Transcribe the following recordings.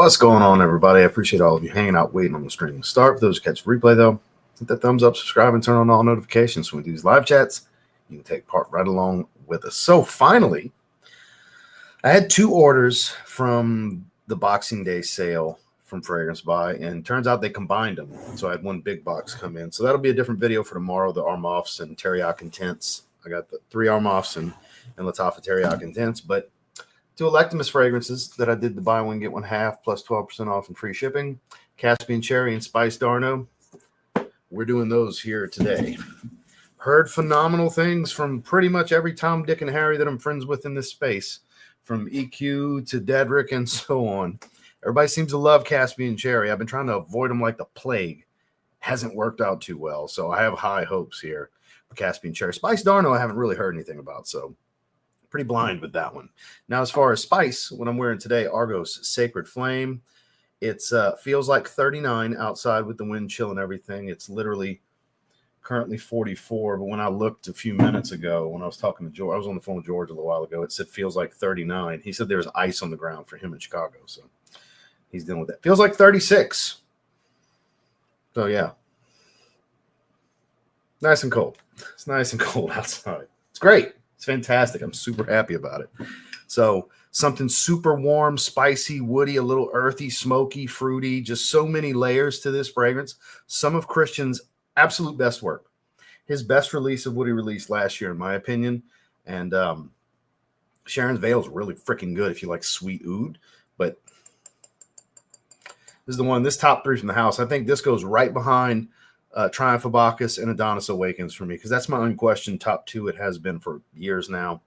What's going on, everybody? I appreciate all of you hanging out, waiting on the stream to start. For those who catch the replay, though, hit that thumbs up, subscribe, and turn on all notifications. When we do these live chats, you can take part right along with us. So finally, I had 2 orders from the Boxing Day sale from Fragrance Buy, and turns out they combined them. So I had 1 big box come in. So that'll be a different video for tomorrow, the Armoffs and Teriyaki Intense. I got the 3 Armoffs and Lattafa Teriyaki Intense, but 2 Electimuss fragrances that I did the buy one, get one half, plus 12% off and free shipping. Caspian Cherry and Spice Darno. We're doing those here today. Heard phenomenal things from pretty much every Tom, Dick, and Harry that I'm friends with in this space, from EQ to Dedrick and so on. Everybody seems to love Caspian Cherry. I've been trying to avoid them like the plague. Hasn't worked out too well, so I have high hopes here for Caspian Cherry. Spice Darno I haven't really heard anything about, so pretty blind with that one. Now, as far as Spice, what I'm wearing today, Argos Sacred Flame. It's feels like 39 outside with the wind chill and everything. It's literally currently 44, but when I looked a few minutes ago, when I was talking to George, I was on the phone with George a little while ago, it said feels like 39. He said there's ice on the ground for him in Chicago, so he's dealing with that. Feels like 36. So, yeah. Nice and cold. It's nice and cold outside. It's great. It's fantastic. I'm super happy about it. So something super warm, spicy, woody, a little earthy, smoky, fruity, just so many layers to this fragrance. Some of Christian's absolute best work. His best release of what he released last year, in my opinion. And Sharon's Veil is really freaking good if you like sweet oud. But this is the one, this top 3 from the house. I think this goes right behind Triumph of Bacchus and Adonis Awakens for me, because that's my unquestioned top 2. It has been for years now.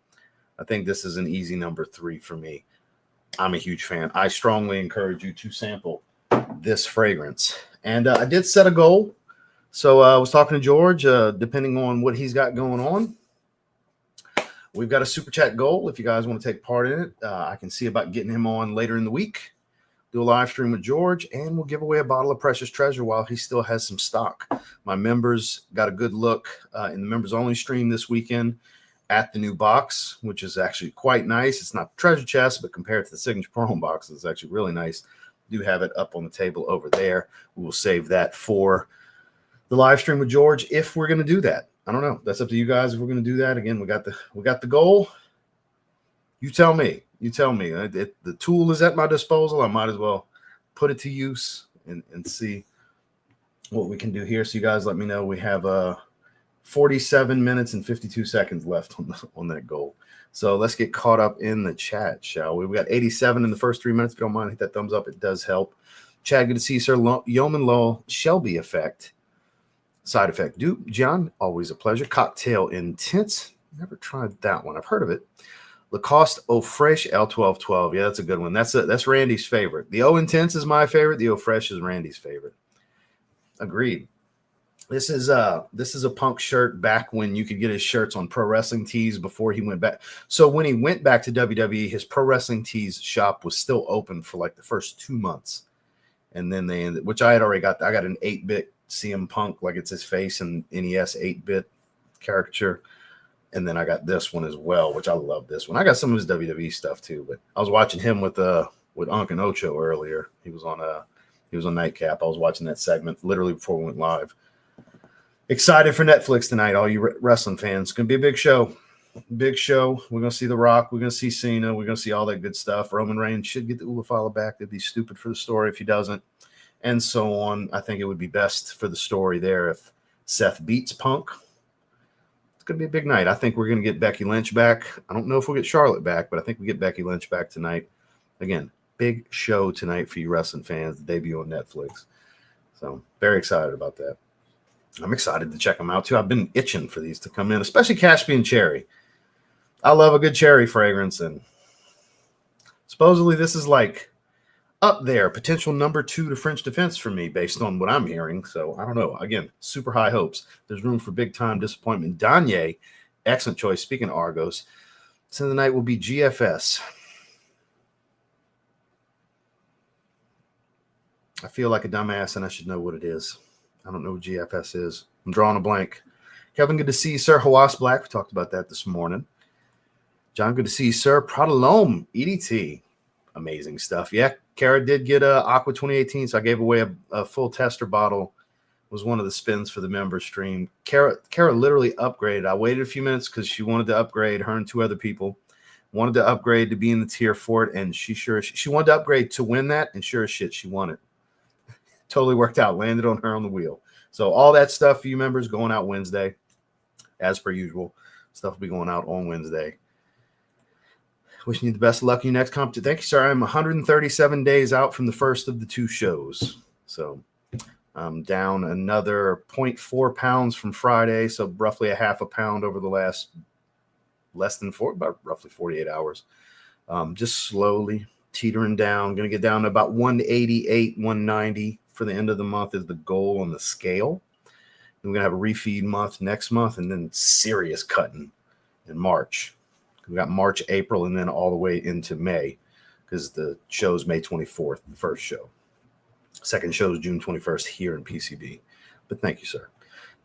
I think this is an easy number 3 for me. I'm a huge fan. I strongly encourage you to sample this fragrance. And I did set a goal. So I was talking to George, depending on what he's got going on. We've got a super chat goal. If you guys want to take part in it, I can see about getting him on later in the week. Do a live stream with George, and we'll give away a bottle of Precious Treasure while he still has some stock. My members got a good look in the members only stream this weekend at the new box, which is actually quite nice. It's not the treasure chest, but compared to the Signature Pearl box, it's actually really nice. Do have it up on the table over there. We will save that for the live stream with George if we're going to do that. I don't know. That's up to you guys if we're going to do that. Again, we got the goal. You tell me. You tell me. The tool is at my disposal. I might as well put it to use and see what we can do here. So you guys let me know. We have 47 minutes and 52 seconds left on that goal. So let's get caught up in the chat, shall we? We got 87 in the first 3 minutes. If you don't mind, hit that thumbs up. It does help. Chad, good to see you, sir. Yeoman Law, Shelby Effect. Side Effect Dupe. John, always a pleasure. Cocktail Intense. Never tried that one. I've heard of it. Lacoste Eau Fraiche L1212. Yeah, that's a good one. That's Randy's favorite. The Eau Intense is my favorite. The Eau Fraiche is Randy's favorite. Agreed. This is a Punk shirt back when you could get his shirts on Pro Wrestling Tees before he went back. So when he went back to WWE, his Pro Wrestling Tees shop was still open for like the first 2 months. And then they ended, which I had already got. I got an 8-bit CM Punk, like it's his face and NES 8-bit caricature. And then I got this one as well, which I love this one. I got some of his WWE stuff too, but I was watching him with Unc and Ocho earlier. He was on Nightcap. I was watching that segment literally before we went live. Excited for Netflix tonight, all you wrestling fans. It's gonna be a big show. Big show. We're gonna see The Rock. We're gonna see Cena. We're gonna see all that good stuff. Roman Reigns should get the Ulafala back. That'd be stupid for the story if he doesn't, and so on. I think it would be best for the story there if Seth beats Punk. Going to be a big night. I think we're going to get Becky Lynch back. I don't know if we'll get Charlotte back, but I think we get Becky Lynch back tonight. Again, big show tonight for you wrestling fans, the debut on Netflix. So very excited about that. I'm excited to check them out too. I've been itching for these to come in, especially Caspian Cherry. I love a good cherry fragrance, and supposedly this is like up there, potential number 2 to French Defense for me based on what I'm hearing. So I don't know. Again, super high hopes. There's room for big time disappointment. Danye, excellent choice. Speaking of Argos, so the night will be GFS. I feel like a dumbass and I should know what it is. I don't know what GFS is. I'm drawing a blank. Kevin, good to see you, sir. Hawas Black, we talked about that this morning. John, good to see you, sir. Pradalome, EDT. amazing stuff. Yeah, Kara did get a Aqua 2018, so I gave away a full tester bottle. Was one of the spins for the member stream. Kara literally upgraded. I waited a few minutes because she wanted to upgrade. Her and 2 other people wanted to upgrade to be in the tier for it, and she wanted to upgrade to win that, and sure as shit, she won it. Totally worked out. Landed on her on the wheel. So all that stuff for you members going out Wednesday, as per usual. Stuff will be going out on Wednesday. Wishing you the best of luck in your next competition. Thank you, sir. I'm 137 days out from the first of the 2 shows. So I'm down another 0.4 pounds from Friday. So roughly a half a pound over the last about roughly 48 hours. Just slowly teetering down. Going to get down to about 188, 190 for the end of the month is the goal on the scale. And we're going to have a refeed month next month and then serious cutting in March. We got March, April, and then all the way into May because the show's May 24th, the first show. Second show is June 21st here in PCB. But thank you, sir.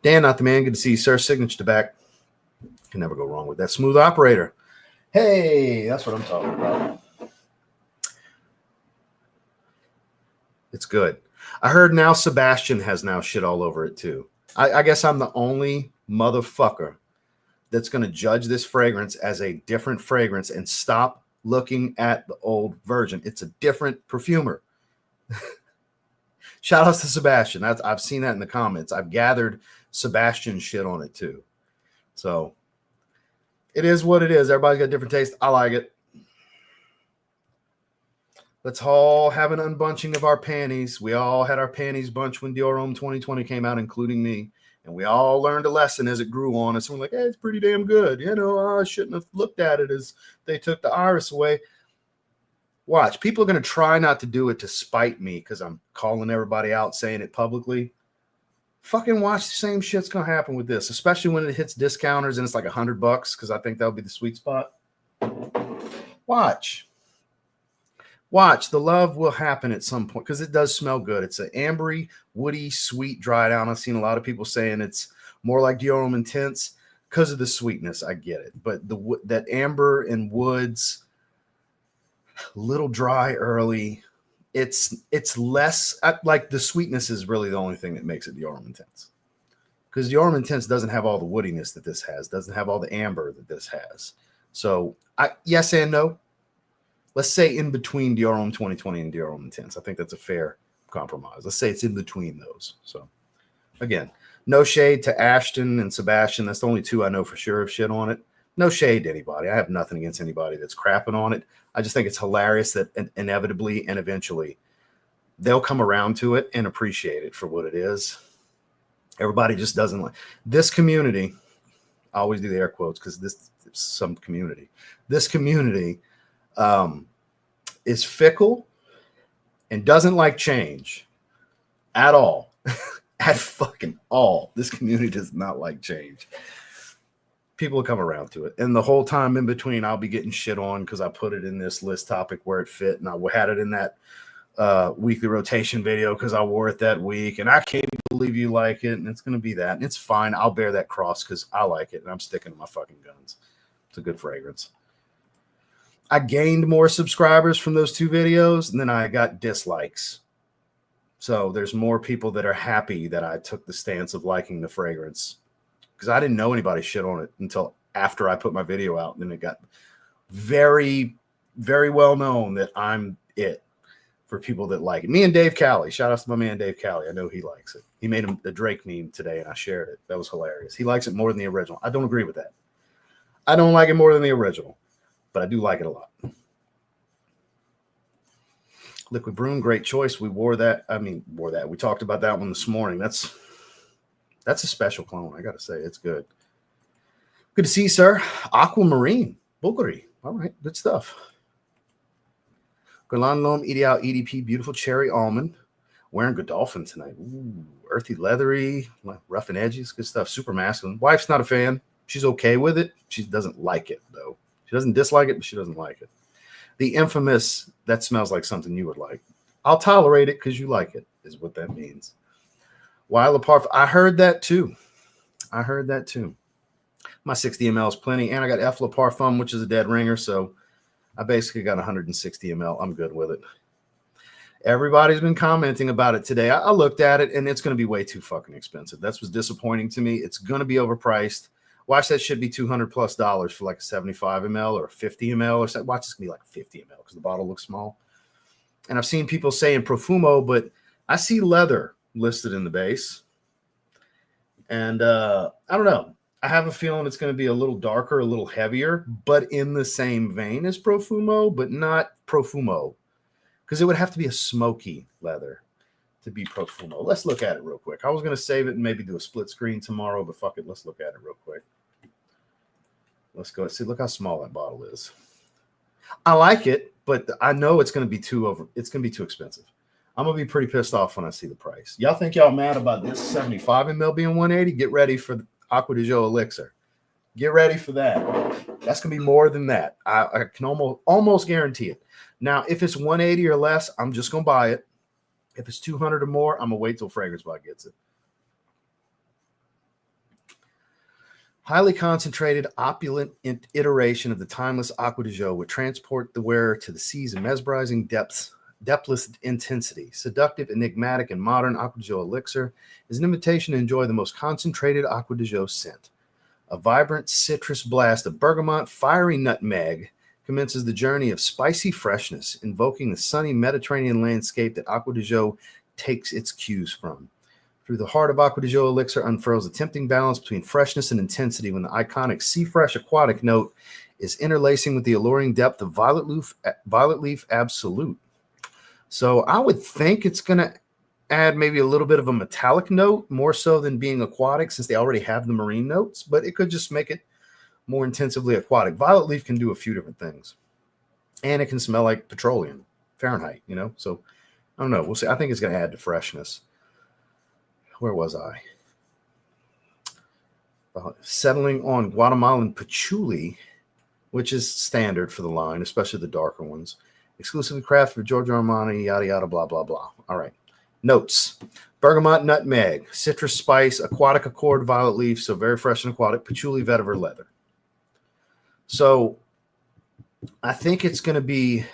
Dan, not the man. Good to see you, sir. Signature to back. Can never go wrong with that. Smooth operator. Hey, that's what I'm talking about. It's good. I heard now Sebastian has now shit all over it too. I guess I'm the only motherfucker that's going to judge this fragrance as a different fragrance and stop looking at the old version. It's a different perfumer. Shout outs to Sebastian. I've seen that in the comments. I've gathered Sebastian shit on it too. So it is what it is. Everybody's got a different taste. I like it. Let's all have an unbunching of our panties. We all had our panties bunched when Dior Homme 2020 came out, including me. And we all learned a lesson as it grew on us. And we're like, hey, it's pretty damn good. You know, I shouldn't have looked at it as they took the iris away. Watch. People are going to try not to do it to spite me because I'm calling everybody out, saying it publicly. Fucking watch. The same shit's going to happen with this, especially when it hits discounters and it's like $100 because I think that'll be the sweet spot. Watch. Watch. The love will happen at some point because it does smell good. It's an ambery, woody, sweet, dry down. I've seen a lot of people saying it's more like Dior Homme Intense because of the sweetness. I get it. But that amber and woods, little dry early. It's less like the sweetness is really the only thing that makes it Dior Homme Intense. Because Dior Homme Intense doesn't have all the woodiness that this has, doesn't have all the amber that this has. So yes and no. Let's say in between Dior Homme 2020 and Dior Homme Intense. I think that's a fair compromise. Let's say it's in between those. So, again, no shade to Ashton and Sebastian. That's the only 2 I know for sure of shit on it. No shade to anybody. I have nothing against anybody that's crapping on it. I just think it's hilarious that inevitably and eventually they'll come around to it and appreciate it for what it is. Everybody just doesn't like this community. I always do the air quotes because this is some community. This community is fickle and doesn't like change at all. At fucking all. This community does not like change. People will come around to it. And the whole time in between, I'll be getting shit on because I put it in this list topic where it fit. And I had it in that weekly rotation video because I wore it that week. And I can't believe you like it. And it's going to be that. And it's fine. I'll bear that cross because I like it. And I'm sticking to my fucking guns. It's a good fragrance. I gained more subscribers from those 2 videos, and then I got dislikes. So there's more people that are happy that I took the stance of liking the fragrance because I didn't know anybody shit on it until after I put my video out. And then it got very, very well known that I'm it for people that like it. Me and Dave Calley. Shout out to my man Dave Calley. I know he likes it. He made a Drake meme today, and I shared it. That was hilarious. He likes it more than the original. I don't agree with that. I don't like it more than the original. But I do like it a lot. Liquid Broom, great choice. We wore that. We talked about that one this morning. That's a special clone. I got to say, it's good. Good to see you, sir. Aquamarine, Bulgari. All right, good stuff. Guerlain L'Homme Ideal EDP, beautiful cherry almond. Wearing Godolphin tonight. Ooh, earthy, leathery, rough and edges. Good stuff. Super masculine. Wife's not a fan. She's okay with it. She doesn't like it, though. She doesn't dislike it, but she doesn't like it. The infamous, that smells like something you would like. I'll tolerate it because you like it, is what that means. While apart, I heard that too. My 60 ml is plenty. And I got F. Le Parfum, which is a dead ringer. So I basically got 160 ml. I'm good with it. Everybody's been commenting about it today. I looked at it, and it's going to be way too fucking expensive. That's what's disappointing to me. It's going to be overpriced. Watch that should be $200+ for like a 75 ml or a 50 ml or something. Watch this be like 50 ml because the bottle looks small. And I've seen people saying Profumo, but I see leather listed in the base. And I don't know. I have a feeling it's going to be a little darker, a little heavier, but in the same vein as Profumo, but not Profumo. Because it would have to be a smoky leather to be Profumo. Let's look at it real quick. I was going to save it and maybe do a split screen tomorrow, but fuck it. Let's look at it real quick. Let's go. See, look how small that bottle is. I like it, but I know it's going to be it's going to be too expensive. I'm going to be pretty pissed off when I see the price. Y'all think y'all mad about this 75 ml being 180? Get ready for the Aquad Elixir. Get ready for that. That's going to be more than that. I can almost guarantee it. Now, if it's 180 or less, I'm just going to buy it. If it's 200 or more, I'm going to wait till Fragrance Bot gets it. Highly concentrated, opulent iteration of the timeless Aquad would transport the wearer to the seas of mesmerizing depthless intensity. Seductive, enigmatic, and modern Aquad Elixir is an invitation to enjoy the most concentrated Aquad scent. A vibrant citrus blast of bergamot, fiery nutmeg commences the journey of spicy freshness, invoking the sunny Mediterranean landscape that Aquad takes its cues from. Through the heart of Aquad Elixir unfurls a tempting balance between freshness and intensity when the iconic sea fresh aquatic note is interlacing with the alluring depth of violet leaf absolute. So I would think it's going to add maybe a little bit of a metallic note, more so than being aquatic, since they already have the marine notes, but it could just make it more intensively aquatic. Violet leaf can do a few different things, and it can smell like petroleum, Fahrenheit, you know? So I don't know. We'll see. I think it's going to add to freshness. Where was I? Settling on Guatemalan patchouli, which is standard for the line, especially the darker ones. Exclusively crafted for Giorgio Armani, yada, yada, blah, blah, blah. All right. Notes. Bergamot, nutmeg, citrus spice, aquatic accord, violet leaf, so very fresh and aquatic, patchouli, vetiver, leather. So I think it's going to be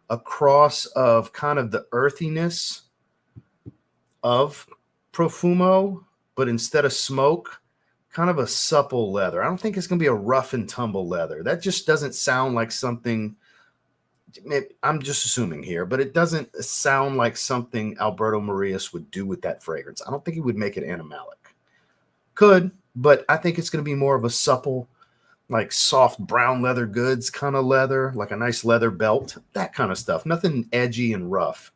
a cross of kind of the earthiness of Profumo, but instead of smoke, kind of a supple leather. I don't think it's going to be a rough and tumble leather. That just doesn't sound like something. I'm just assuming here, but it doesn't sound like something Alberto Marias would do with that fragrance. I don't think he would make it animalic. Could, but I think it's going to be more of a supple, like soft brown leather goods kind of leather, like a nice leather belt, that kind of stuff. Nothing edgy and rough.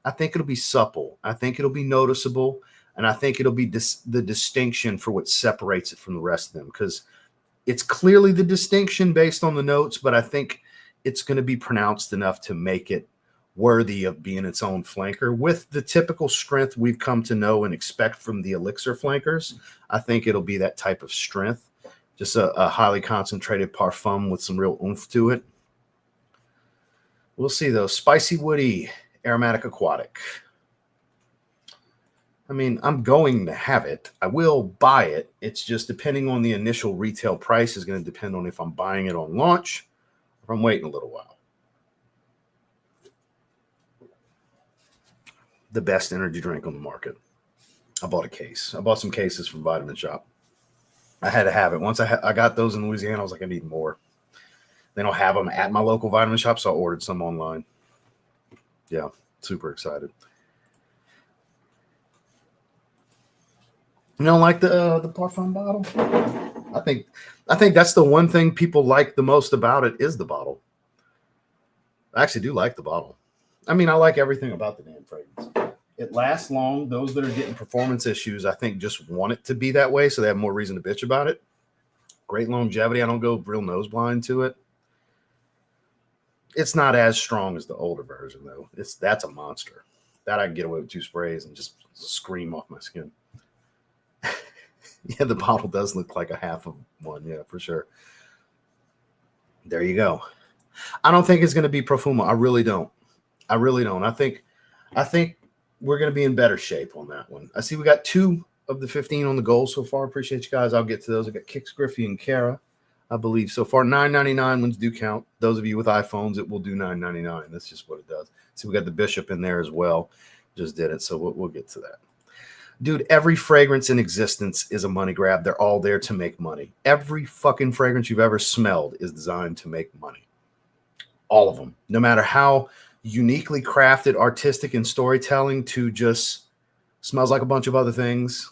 I think it'll be supple. I think it'll be noticeable, and I think it'll be the distinction for what separates it from the rest of them, because it's clearly the distinction based on the notes, but I think it's going to be pronounced enough to make it worthy of being its own flanker with the typical strength we've come to know and expect from the Elixir flankers. I think it'll be that type of strength, just a highly concentrated parfum with some real oomph to it. We'll see, though. Spicy, woody, aromatic, aquatic. I mean, I'm going to have it. I will buy it. It's just depending on the initial retail price is going to depend on if I'm buying it on launch, if I'm waiting a little while. The best energy drink on the market. I bought a case. I bought some cases from Vitamin Shop. I had to have it. Once I got those in Louisiana, I was like, I need more. They don't have them at my local Vitamin Shop, so I ordered some online. Yeah, super excited. You don't like the parfum bottle? I think that's the one thing people like the most about it is the bottle. I actually do like the bottle. I mean, I like everything about the damn fragrance. It lasts long. Those that are getting performance issues, I think, just want it to be that way, so they have more reason to bitch about it. Great longevity. I don't go real nose blind to it. It's not as strong as the older version, though. That's a monster. That I can get away with 2 sprays and just scream off my skin. Yeah, the bottle does look like a half of one. Yeah, for sure. There you go. I don't think it's going to be Profumo. I really don't. I really don't. I think we're going to be in better shape on that one. I see we got 2 of the 15 on the goal so far. Appreciate you guys. I'll get to those. I got Kix, Griffey, and Kara. I believe so far. $9.99 ones do count. Those of you with iPhones, it will do $9.99. That's just what it does. See, we got the Bishop in there as well. Just did it, so we'll get to that. Dude, every fragrance in existence is a money grab. They're all there to make money. Every fucking fragrance you've ever smelled is designed to make money. All of them. No matter how uniquely crafted, artistic, and storytelling to just smells like a bunch of other things.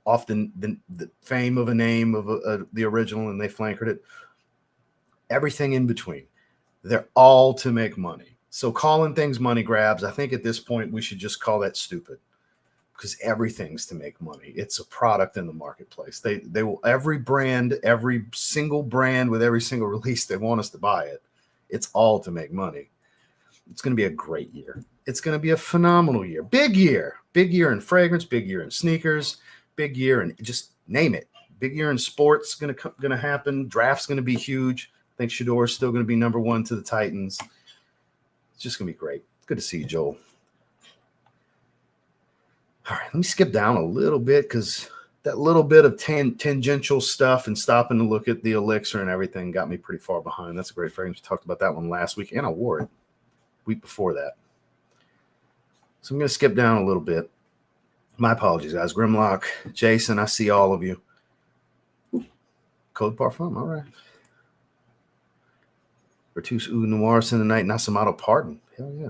Often the fame of a name of the original, and they flankered it. Everything in between. They're all to make money. So calling things money grabs, I think at this point we should just call that stupid, because everything's to make money. It's a product in the marketplace. They will, every brand, every single brand with every single release, they want us to buy it. It's all to make money. It's going to be a great year. It's going to be a phenomenal year. Big year in fragrance, big year in sneakers, big year in just name it. Big year in sports going to happen. Draft's going to be huge. I think Shador's still going to be number one to the Titans. It's just going to be great. Good to see you, Joel. All right, let me skip down a little bit because that little bit of tangential stuff and stopping to look at the Elixir and everything got me pretty far behind. That's a great fragrance. We talked about that one last week, and I wore it week before that. So I'm going to skip down a little bit. My apologies, guys. Grimlock, Jason, I see all of you. Code Parfum, all right. Bertus Oud Noirs in the night, Nasamato Pardon. Hell yeah.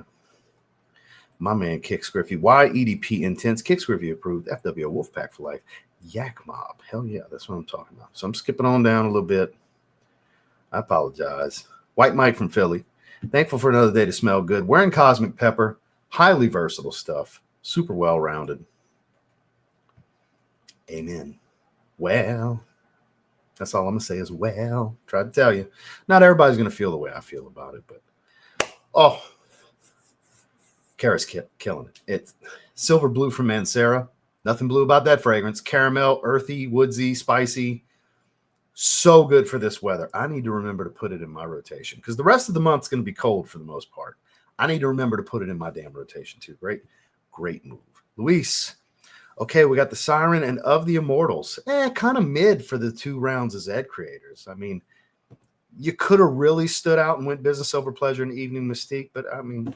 My man, Kicks Griffey. Why EDP Intense? Kicks Griffey approved. FW Wolfpack for life. Yak Mob. Hell yeah, that's what I'm talking about. So I'm skipping on down a little bit. I apologize. White Mike from Philly. Thankful for another day to smell good. Wearing Cosmic Pepper. Highly versatile stuff. Super well-rounded. Amen. Well, that's all I'm going to say is, well, try to tell you. Not everybody's going to feel the way I feel about it, but, oh, Kara's killing it. It's Silver Blue from Mancera. Nothing blue about that fragrance. Caramel, earthy, woodsy, spicy. So good for this weather. I need to remember to put it in my rotation because the rest of the month's going to be cold for the most part. I need to remember to put it in my damn rotation too. Great move. Luis. Okay, we got the Siren and Of the Immortals. Kind of mid for the 2 rounds as Ed creators. I mean, you could have really stood out and went business over pleasure and evening mystique, but I mean,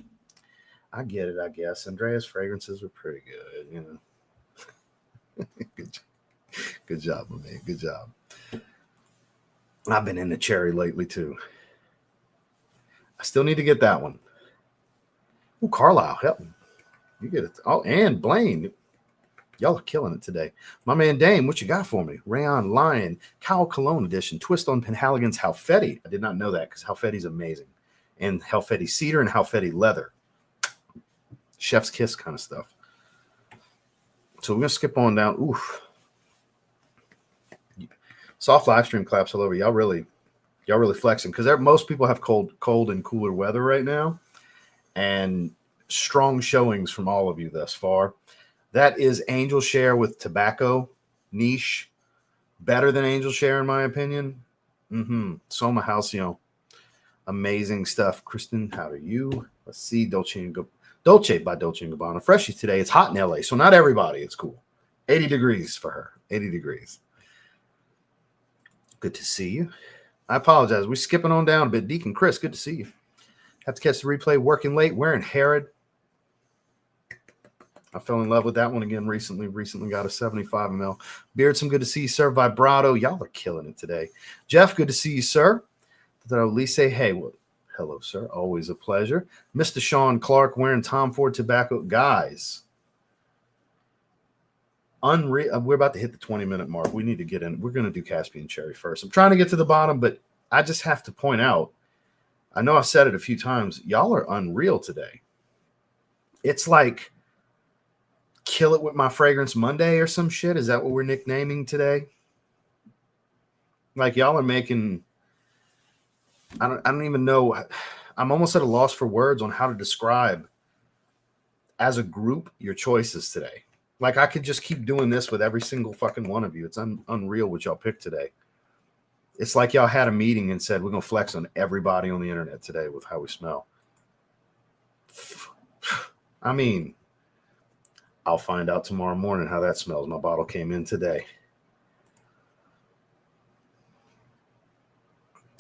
I get it, I guess. Andrea's fragrances were pretty good, you know. Good job, my man. Good job. I've been in the cherry lately, too. I still need to get that one. Oh, Carlisle, help me. You get it. Oh, and Blaine. Y'all are killing it today. My man Dame, what you got for me? Rayon Lion, Cowl Cologne Edition, Twist on Penhaligon's Halfetti. I did not know that because Halfetti's amazing. And Halfetti Cedar and Halfetti Leather. Chef's kiss kind of stuff. So we're going to skip on down. Oof. Soft live stream claps all over. Y'all really flexing because most people have cold and cooler weather right now. And strong showings from all of you thus far. That is Angel Share with tobacco niche. Better than Angel Share, in my opinion. Soma Halcyon. Amazing stuff. Kristen, how are you? Let's see. Dolce by Dolce & Gabbana. Freshie today. It's hot in LA, so not everybody. It's cool. 80 degrees for her. 80 degrees. Good to see you. I apologize. We're skipping on down a bit. Deacon Chris, good to see you. Have to catch the replay. Working late. Wearing Herod. I fell in love with that one again recently. Recently got a 75 ml. Beardsome, good to see you, sir. Vibrato, y'all are killing it today. Jeff, good to see you, sir. Lise Haywood, hello, sir. Always a pleasure. Mr. Sean Clark wearing Tom Ford tobacco. Guys, unreal. We're about to hit the 20-minute mark. We need to get in. We're going to do Caspian Cherry first. I'm trying to get to the bottom, but I just have to point out, I know I've said it a few times, y'all are unreal today. It's like Kill It With My Fragrance Monday or some shit. Is that what we're nicknaming today? Like y'all are making, I don't even know. I'm almost at a loss for words on how to describe as a group your choices today. Like I could just keep doing this with every single fucking one of you. It's unreal what y'all picked today. It's like y'all had a meeting and said, we're going to flex on everybody on the internet today with how we smell. I mean, I'll find out tomorrow morning how that smells. My bottle came in today.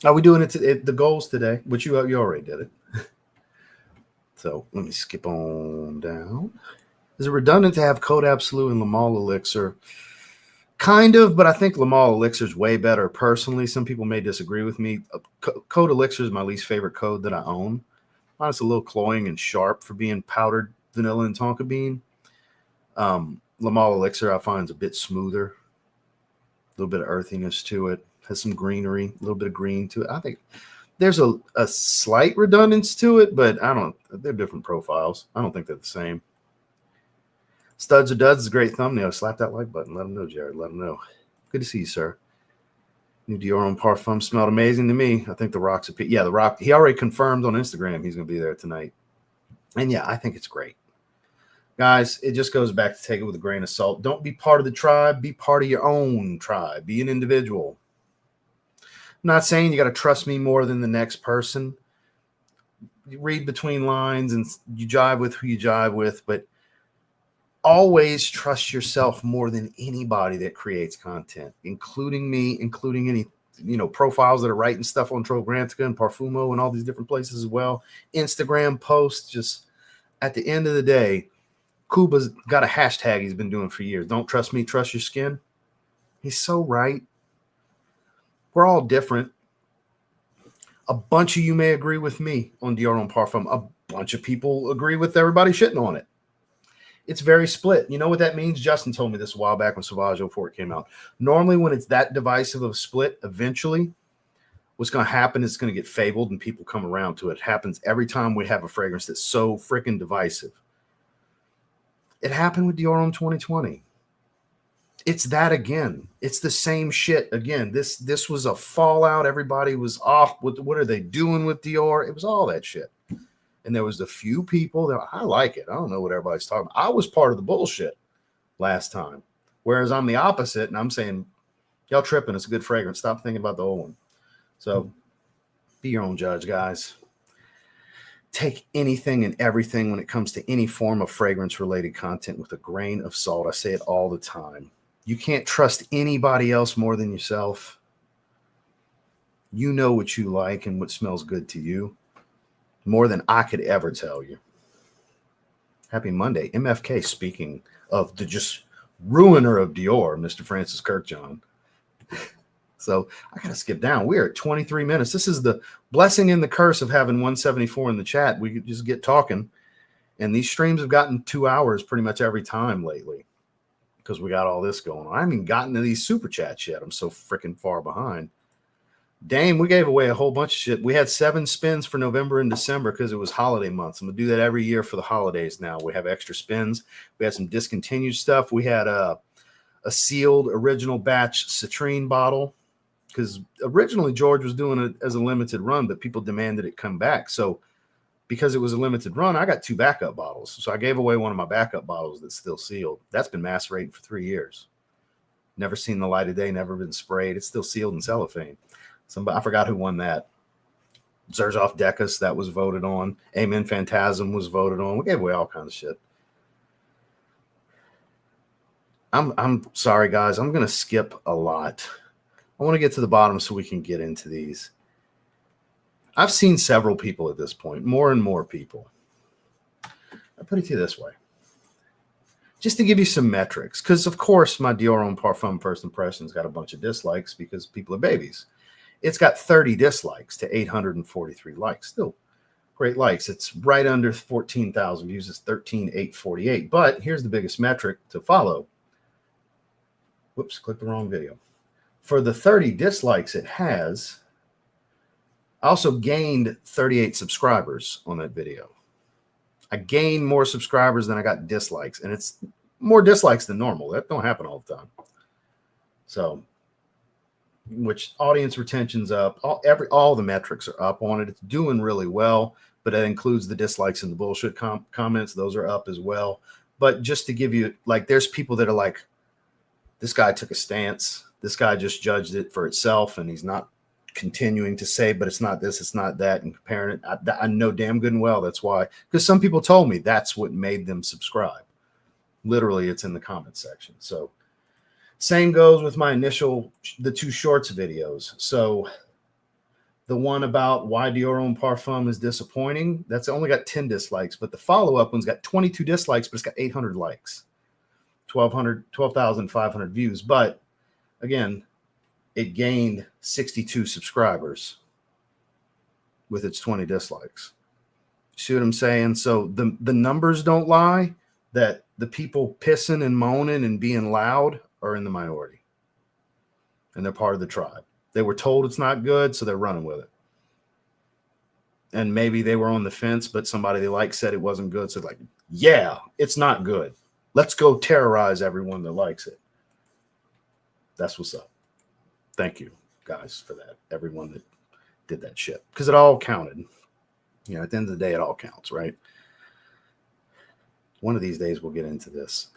Are we doing it the goals today? Which you already did it. So let me skip on down. Is it redundant to have Code Absolute and Lamal Elixir? Kind of, but I think Lamal Elixir is way better personally. Some people may disagree with me. Code Elixir is my least favorite code that I own. It's a little cloying and sharp for being powdered vanilla and tonka bean. Lamal Elixir I find is a bit smoother, a little bit of earthiness to it, has some greenery, a little bit of green to it. I think there's a slight redundance to it, but they're different profiles. I don't think they're the same. Studs or Duds is a great thumbnail. Slap that like button. Let them know, Jared. Let them know. Good to see you, sir. New Dior Homme Parfum smelled amazing to me. I think the Rock's a yeah, the Rock. He already confirmed on Instagram he's going to be there tonight. And yeah, I think it's great. Guys, it just goes back to take it with a grain of salt. Don't be part of the tribe. Be part of your own tribe. Be an individual. I'm not saying you got to trust me more than the next person. You read between lines and you jive with who you jive with, but always trust yourself more than anybody that creates content, including me, including any profiles that are writing stuff on Trograntica and Parfumo and all these different places as well. Instagram posts. Just at the end of the day, Kuba's got a hashtag he's been doing for years. Don't trust me, trust your skin. He's so right. We're all different. A bunch of you may agree with me on Dior Homme Parfum. A bunch of people agree with everybody shitting on it. It's very split. You know what that means? Justin told me this a while back when Sauvage 04 came out. Normally, when it's that divisive of a split, eventually, what's going to happen is it's going to get fabled and people come around to it. It happens every time we have a fragrance that's so freaking divisive. It happened with Dior Homme 2020. It's that again. It's the same shit again. This was a fallout. Everybody was off. What are they doing with Dior? It was all that shit. And there was a few people that I like it. I don't know what everybody's talking about. I was part of the bullshit last time. Whereas I'm the opposite, and I'm saying, y'all tripping. It's a good fragrance. Stop thinking about the old one. So be your own judge, guys. Take anything and everything when it comes to any form of fragrance-related content with a grain of salt. I say it all the time. You can't trust anybody else more than yourself. You know what you like and what smells good to you. More than I could ever tell you. Happy Monday. MFK, speaking of the just ruiner of Dior, Mr. Francis Kirkjohn. So I got to skip down. We're at 23 minutes. This is the blessing and the curse of having 174 in the chat. We could just get talking. And these streams have gotten 2 hours pretty much every time lately because we got all this going on. I haven't even gotten to these super chats yet. I'm so freaking far behind. Dame, we gave away a whole bunch of shit. We had 7 spins for November and December because it was holiday months. I'm going to do that every year for the holidays now. We have extra spins. We had some discontinued stuff. We had a sealed original batch citrine bottle because originally George was doing it as a limited run, but people demanded it come back. So because it was a limited run, I got 2 backup bottles. So I gave away one of my backup bottles that's still sealed. That's been macerating for 3 years. Never seen the light of day, never been sprayed. It's still sealed in cellophane. Somebody, I forgot who won that. Zerzov Decus, that was voted on. Amen Phantasm was voted on. We gave away all kinds of shit. I'm sorry, guys. I'm going to skip a lot. I want to get to the bottom so we can get into these. I've seen several people at this point, more and more people. I'll put it to you this way. Just to give you some metrics, because, of course, my Dior Homme Parfum first impressions got a bunch of dislikes because people are babies. It's got 30 dislikes to 843 likes. Still great likes. It's right under 14,000 views. It's 13,848. But here's the biggest metric to follow. Whoops, clicked the wrong video. For the 30 dislikes it has, I also gained 38 subscribers on that video. I gained more subscribers than I got dislikes, and it's more dislikes than normal. That don't happen all the time. So, which audience retention's up, all the metrics are up on it. It's doing really well, but that includes the dislikes and the bullshit comments. Those are up as well. But just to give you, like, there's people that are like, this guy took a stance. This guy just judged it for itself, and he's not continuing to say, but it's not this, it's not that, and comparing it. I know damn good and well that's why, because some people told me that's what made them subscribe. Literally, it's in the comment section. So same goes with my initial, the 2 shorts videos. So The one about why Dior Homme Parfum is disappointing, that's only got 10 dislikes, but the follow-up one's got 22 dislikes, but it's got 800 likes, 12,500 views. But again, it gained 62 subscribers with its 20 dislikes. See what I'm saying? So the numbers don't lie, that the people pissing and moaning and being loud are in the minority. And they're part of the tribe. They were told it's not good, so they're running with it. And maybe they were on the fence, but somebody they like said it wasn't good. So like, yeah, it's not good. Let's go terrorize everyone that likes it. That's what's up. Thank you, guys, for that. Everyone that did that shit. Because it all counted. You know, at the end of the day, it all counts, right? One of these days, we'll get into this.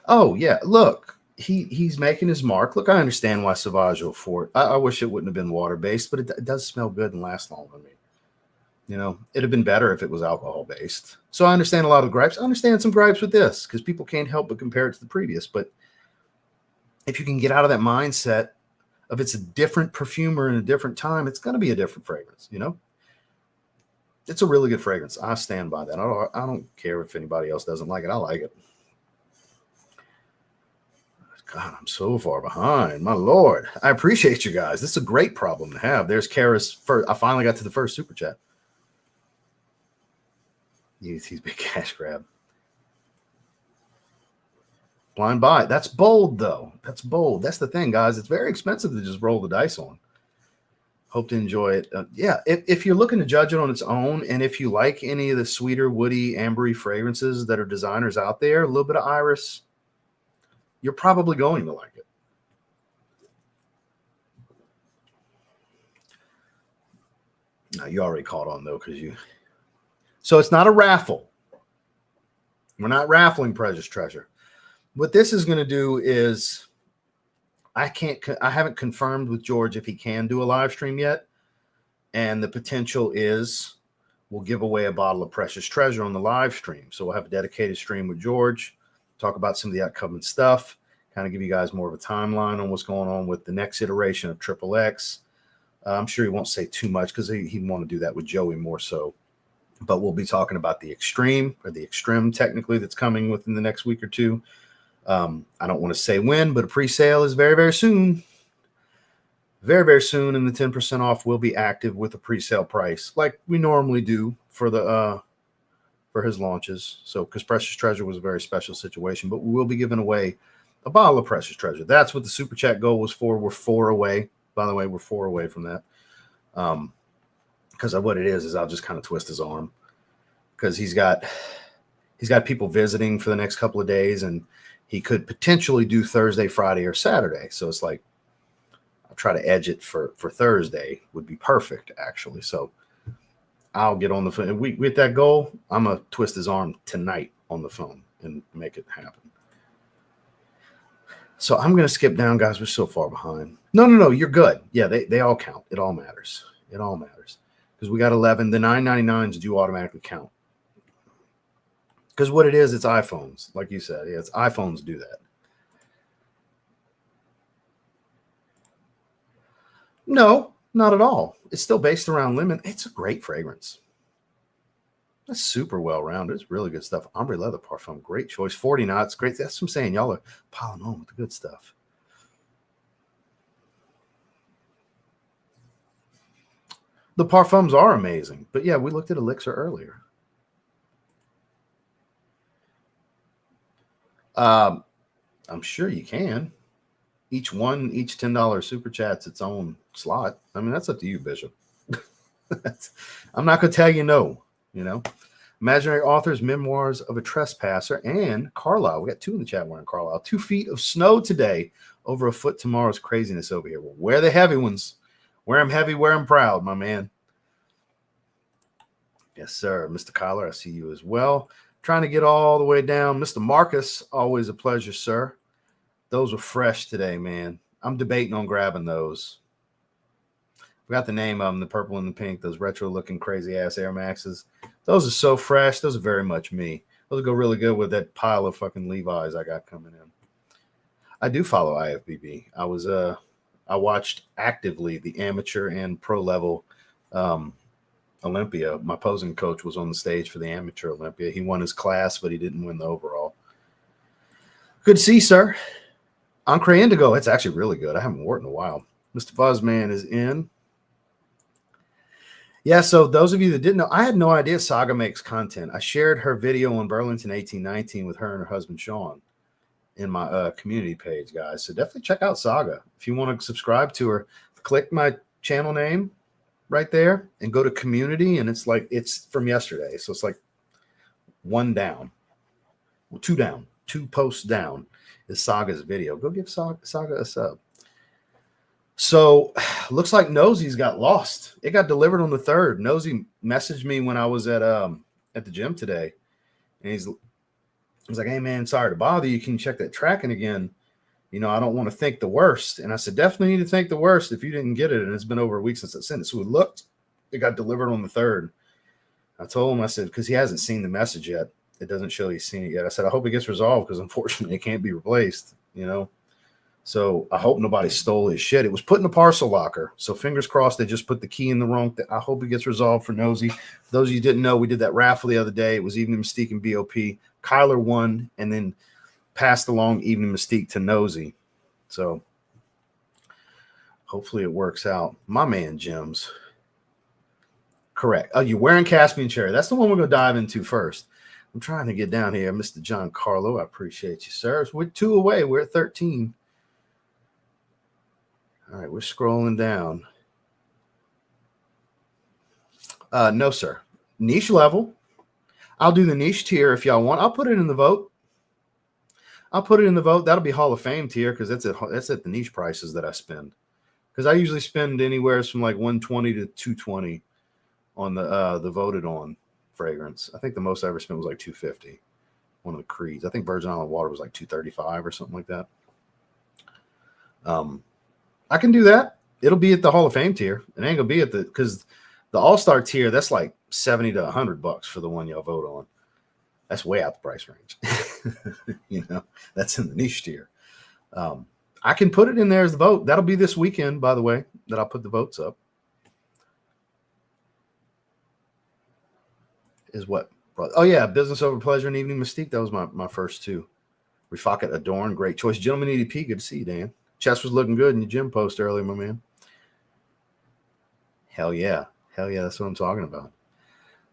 Oh, yeah, look. He's making his mark. Look, I understand why Sauvage will for it. I wish it wouldn't have been water-based, but it does smell good and last long on me. You know, it'd have been better if it was alcohol-based. So I understand a lot of gripes. I understand some gripes with this because people can't help but compare it to the previous. But if you can get out of that mindset of it's a different perfumer in a different time, it's going to be a different fragrance, you know? It's a really good fragrance. I stand by that. I don't care if anybody else doesn't like it. I like it. God, I'm so far behind. My Lord. I appreciate you guys. This is a great problem to have. There's Kara's first. I finally got to the first super chat. He's big cash grab. Blind buy. That's bold, though. That's bold. That's the thing, guys. It's very expensive to just roll the dice on. Hope to enjoy it. Yeah, if you're looking to judge it on its own, and if you like any of the sweeter, woody, ambery fragrances that are designers out there, a little bit of iris, you're probably going to like it. Now, you already caught on, though, because you... So it's not a raffle. We're not raffling Precious Treasure. What this is going to do is... I haven't confirmed with George if he can do a live stream yet. And the potential is we'll give away a bottle of Precious Treasure on the live stream. So we'll have a dedicated stream with George, talk about some of the upcoming stuff, kind of give you guys more of a timeline on what's going on with the next iteration of XXX. I'm sure he won't say too much because he'd want to do that with Joey more so. But we'll be talking about the Extreme, or the Extreme technically, that's coming within the next week or two. I don't want to say when, but a pre-sale is very, very soon. Very, very soon, and the 10% off will be active with a pre-sale price, like we normally do for the for his launches. So, because Precious Treasure was a very special situation, but we will be giving away a bottle of Precious Treasure. That's what the super chat goal was for. We're 4 away. By the way, we're 4 away from that. Because of what it is I'll just kind of twist his arm because he's got people visiting for the next couple of days, and he could potentially do Thursday, Friday, or Saturday. So it's like, I'll try to edge it for Thursday would be perfect, actually. So I'll get on the phone. And with that goal, I'm going to twist his arm tonight on the phone and make it happen. So I'm going to skip down, guys. We're so far behind. No. You're good. Yeah, they all count. It all matters. It all matters. Because we got 11. The 9.99s do automatically count. Because what it is, it's iPhones. Like you said. Yeah, it's iPhones do that. No, not at all. It's still based around lemon. It's a great fragrance. That's super well-rounded. It's really good stuff. Ombre Leather Parfum, great choice. 40 knots, great. That's what I'm saying. Y'all are piling on with the good stuff. The parfums are amazing. But yeah, we looked at Elixir earlier. I'm sure you can. Each $10 super chat's its own slot. I mean, that's up to you, Bishop. I'm not going to tell you no, you know. Imaginary Authors, Memoirs of a Trespasser, and Carlisle. We got 2 in the chat wearing Carlisle. 2 feet of snow today, over a foot tomorrow's craziness over here. Well, wear the heavy ones. Wear them heavy, wear them proud, my man. Yes, sir. Mr. Collar, I see you as well. Trying to get all the way down. Mr. Marcus, always a pleasure, sir. Those were fresh today, man. I'm debating on grabbing those. Forgot the name of them, the purple and the pink, those retro-looking crazy-ass Air Maxes. Those are so fresh. Those are very much me. Those go really good with that pile of fucking Levi's I got coming in. I do follow IFBB. I was I watched actively the amateur and pro level Olympia. My posing coach was on the stage for the amateur Olympia. He won his class, but he didn't win the overall. Good to see, sir. Encre Indigo. It's actually really good. I haven't worn it in a while. Mr. Fuzzman is in. Yeah, so those of you that didn't know, I had no idea Saga makes content. I shared her video on Burlington 1819 with her and her husband, Sean, in my community page, guys. So definitely check out Saga. If you want to subscribe to her, click my channel name right there and go to community, and it's from yesterday. So it's like one down, well, two down, 2 posts down is Saga's video. Go give Saga a sub. So looks like Nosey's got lost. It got delivered on the 3rd. Nosey messaged me when I was at the gym today, and he's like, "Hey man, sorry to bother you. Can you check that tracking again? You know, I don't want to think the worst." And I said, "Definitely need to think the worst if you didn't get it." And it's been over a week since I sent it. So we looked. It got delivered on the 3rd. I told him, I said, because he hasn't seen the message yet. It doesn't show he's seen it yet. I said, I hope it gets resolved because unfortunately it can't be replaced, you know. So I hope nobody stole his shit. It was put in a parcel locker. So fingers crossed they just put the key in the wrong thing. I hope it gets resolved for Nosy. For those of you who didn't know, we did that raffle the other day. It was Evening Mystique and BOP. Kyler won and then passed along Evening Mystique to Nosy. So hopefully it works out. My man, Jim's. Correct. Oh, you're wearing Caspian Cherry. That's the one we're going to dive into first. I'm trying to get down here. Mr. John Carlo, I appreciate you, sir. We're 2 away. We're at 13. All right, we're scrolling down. No, sir. Niche level. I'll do the niche tier if y'all want. I'll put it in the vote. That'll be Hall of Fame tier because that's at the niche prices that I spend. Because I usually spend anywhere from like 120 to 220 on the voted on fragrance. I think the most I ever spent was like 250. One of the creeds. I think Virgin Island Water was like 235 or something like that. I can do that. It'll be at the Hall of Fame tier. It ain't gonna be at because the All-Star tier, that's like $70 to $100 for the one y'all vote on. That's way out the price range. You know, that's in the niche tier. I can put it in there as the vote. That'll be this weekend, by the way, that I'll put the votes up. Is what? Oh yeah, Business Over Pleasure and Evening Mystique. That was my first 2. Refakat Adorn, great choice. Gentleman EDP, good to see you, Dan. Chest was looking good in your gym post earlier, my man. Hell yeah. That's what I'm talking about.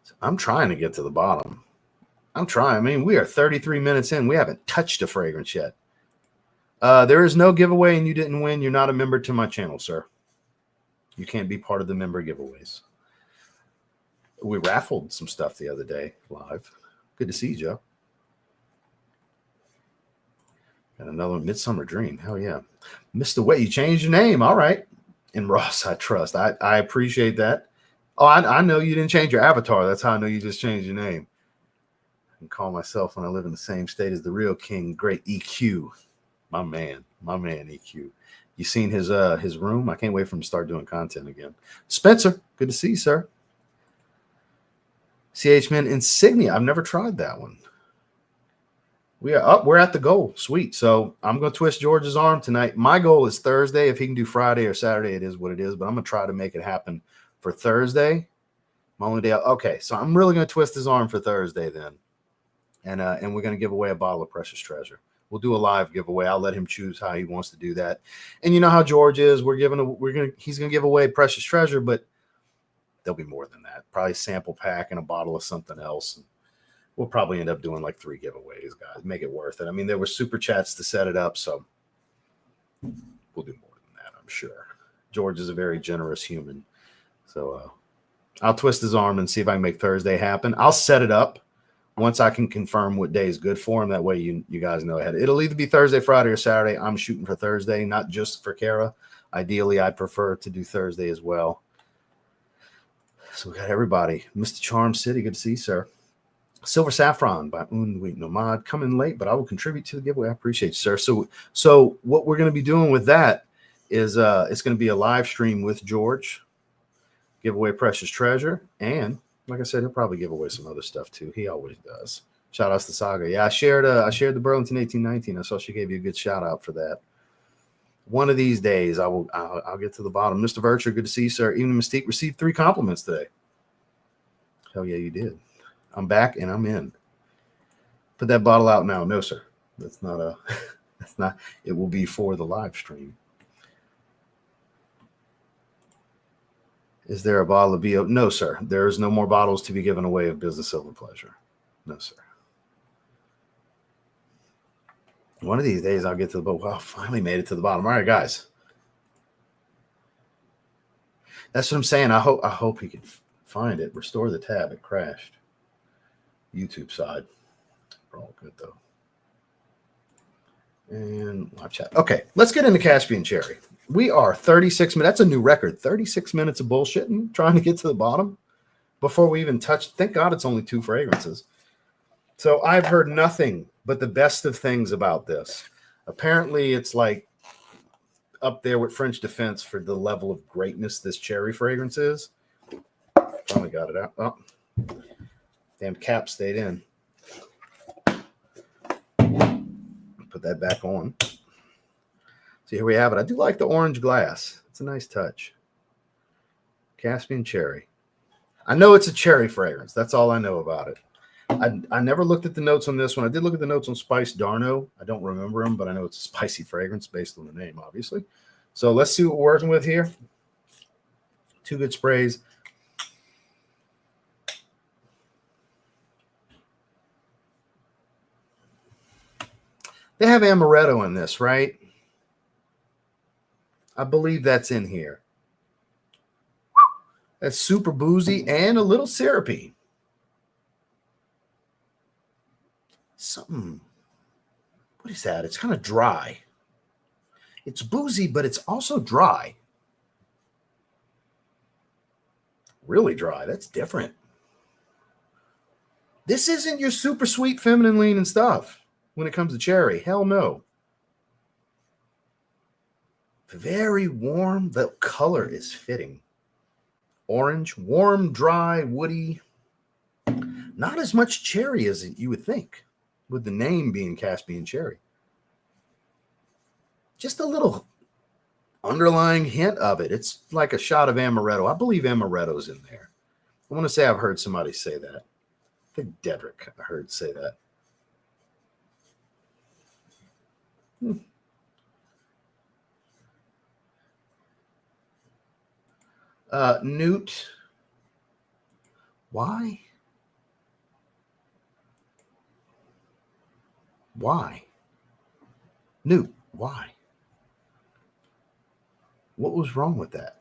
So I'm trying to get to the bottom. I'm trying. I mean, we are 33 minutes in. We haven't touched a fragrance yet. There is no giveaway and you didn't win. You're not a member to my channel, sir. You can't be part of the member giveaways. We raffled some stuff the other day live. Good to see you, Joe. Got another Midsummer Dream. Hell yeah. Mr. Way, you changed your name. All right. And Ross, I trust. I appreciate that. Oh, I know you didn't change your avatar. That's how I know you just changed your name. I can call myself when I live in the same state as the real king, great EQ. My man EQ. You seen his room? I can't wait for him to start doing content again. Spencer, good to see you, sir. CH Men Insignia. I've never tried that one. We are up. We're at the goal. Sweet. So I'm going to twist George's arm tonight. My goal is Thursday. If he can do Friday or Saturday, it is what it is. But I'm going to try to make it happen for Thursday. My only day. Okay. So I'm really going to twist his arm for Thursday then. And we're going to give away a bottle of Precious Treasure. We'll do a live giveaway. I'll let him choose how he wants to do that. And you know how George is. He's going to give away Precious Treasure, but there'll be more than that. Probably sample pack and a bottle of something else. We'll probably end up doing like 3 giveaways, guys. Make it worth it. I mean, there were super chats to set it up, so we'll do more than that, I'm sure. George is a very generous human. So I'll twist his arm and see if I can make Thursday happen. I'll set it up once I can confirm what day is good for him. That way you guys know ahead. It'll either be Thursday, Friday, or Saturday. I'm shooting for Thursday, not just for Kara. Ideally, I'd prefer to do Thursday as well. So we got everybody. Mr. Charm City, good to see you, sir. Silver Saffron by Unweek Nomad. Coming late, but I will contribute to the giveaway. I appreciate you, sir. So what we're going to be doing with that is it's going to be a live stream with George. Give away Precious Treasure. And like I said, he'll probably give away some other stuff too. He always does. Shout outs to Saga. Yeah, I shared the Burlington 1819. I saw she gave you a good shout out for that. One of these days, I'll get to the bottom. Mr. Virtue, good to see you, sir. Even Mystique received 3 compliments today. Hell yeah, you did. I'm back and I'm in. Put that bottle out now. No, sir. That's not a. That's not. It will be for the live stream. Is there a bottle of BO? No, sir. There's no more bottles to be given away of Business Over Pleasure. No, sir. One of these days I'll get to the bottom. Well, finally made it to the bottom. All right, guys. That's what I'm saying. I hope he can find it. Restore the tab. It crashed. YouTube side. We're all good though. And live chat. Okay, let's get into Caspian Cherry. We are 36 minutes. That's a new record. 36 minutes of bullshitting, trying to get to the bottom before we even touch. Thank God it's only 2 fragrances. So I've heard nothing but the best of things about this. Apparently, it's like up there with French Defense for the level of greatness this cherry fragrance is. Finally got it out. Oh, damn cap stayed in. Put that back on. So here we have it. I do like the orange glass. It's a nice touch. Caspian Cherry. I know it's a cherry fragrance. That's all I know about it. I never looked at the notes on this one. I did look at the notes on Spice Darno. I don't remember them, but I know it's a spicy fragrance based on the name, obviously. So let's see what we're working with here. 2 good sprays. They have amaretto in this, right? I believe that's in here. That's super boozy and a little syrupy. Something. What is that? It's kind of dry. It's boozy, but it's also dry. Really dry. That's different. This isn't your super sweet feminine lean and stuff when it comes to cherry. Hell no. Very warm. The color is fitting. Orange, warm, dry, woody. Not as much cherry as you would think, with the name being Caspian Cherry. Just a little underlying hint of it. It's like a shot of amaretto. I believe amaretto's in there. I want to say I've heard somebody say that. I think Dedrick I heard say that. Newt. Why? Why? Newt, why? What was wrong with that?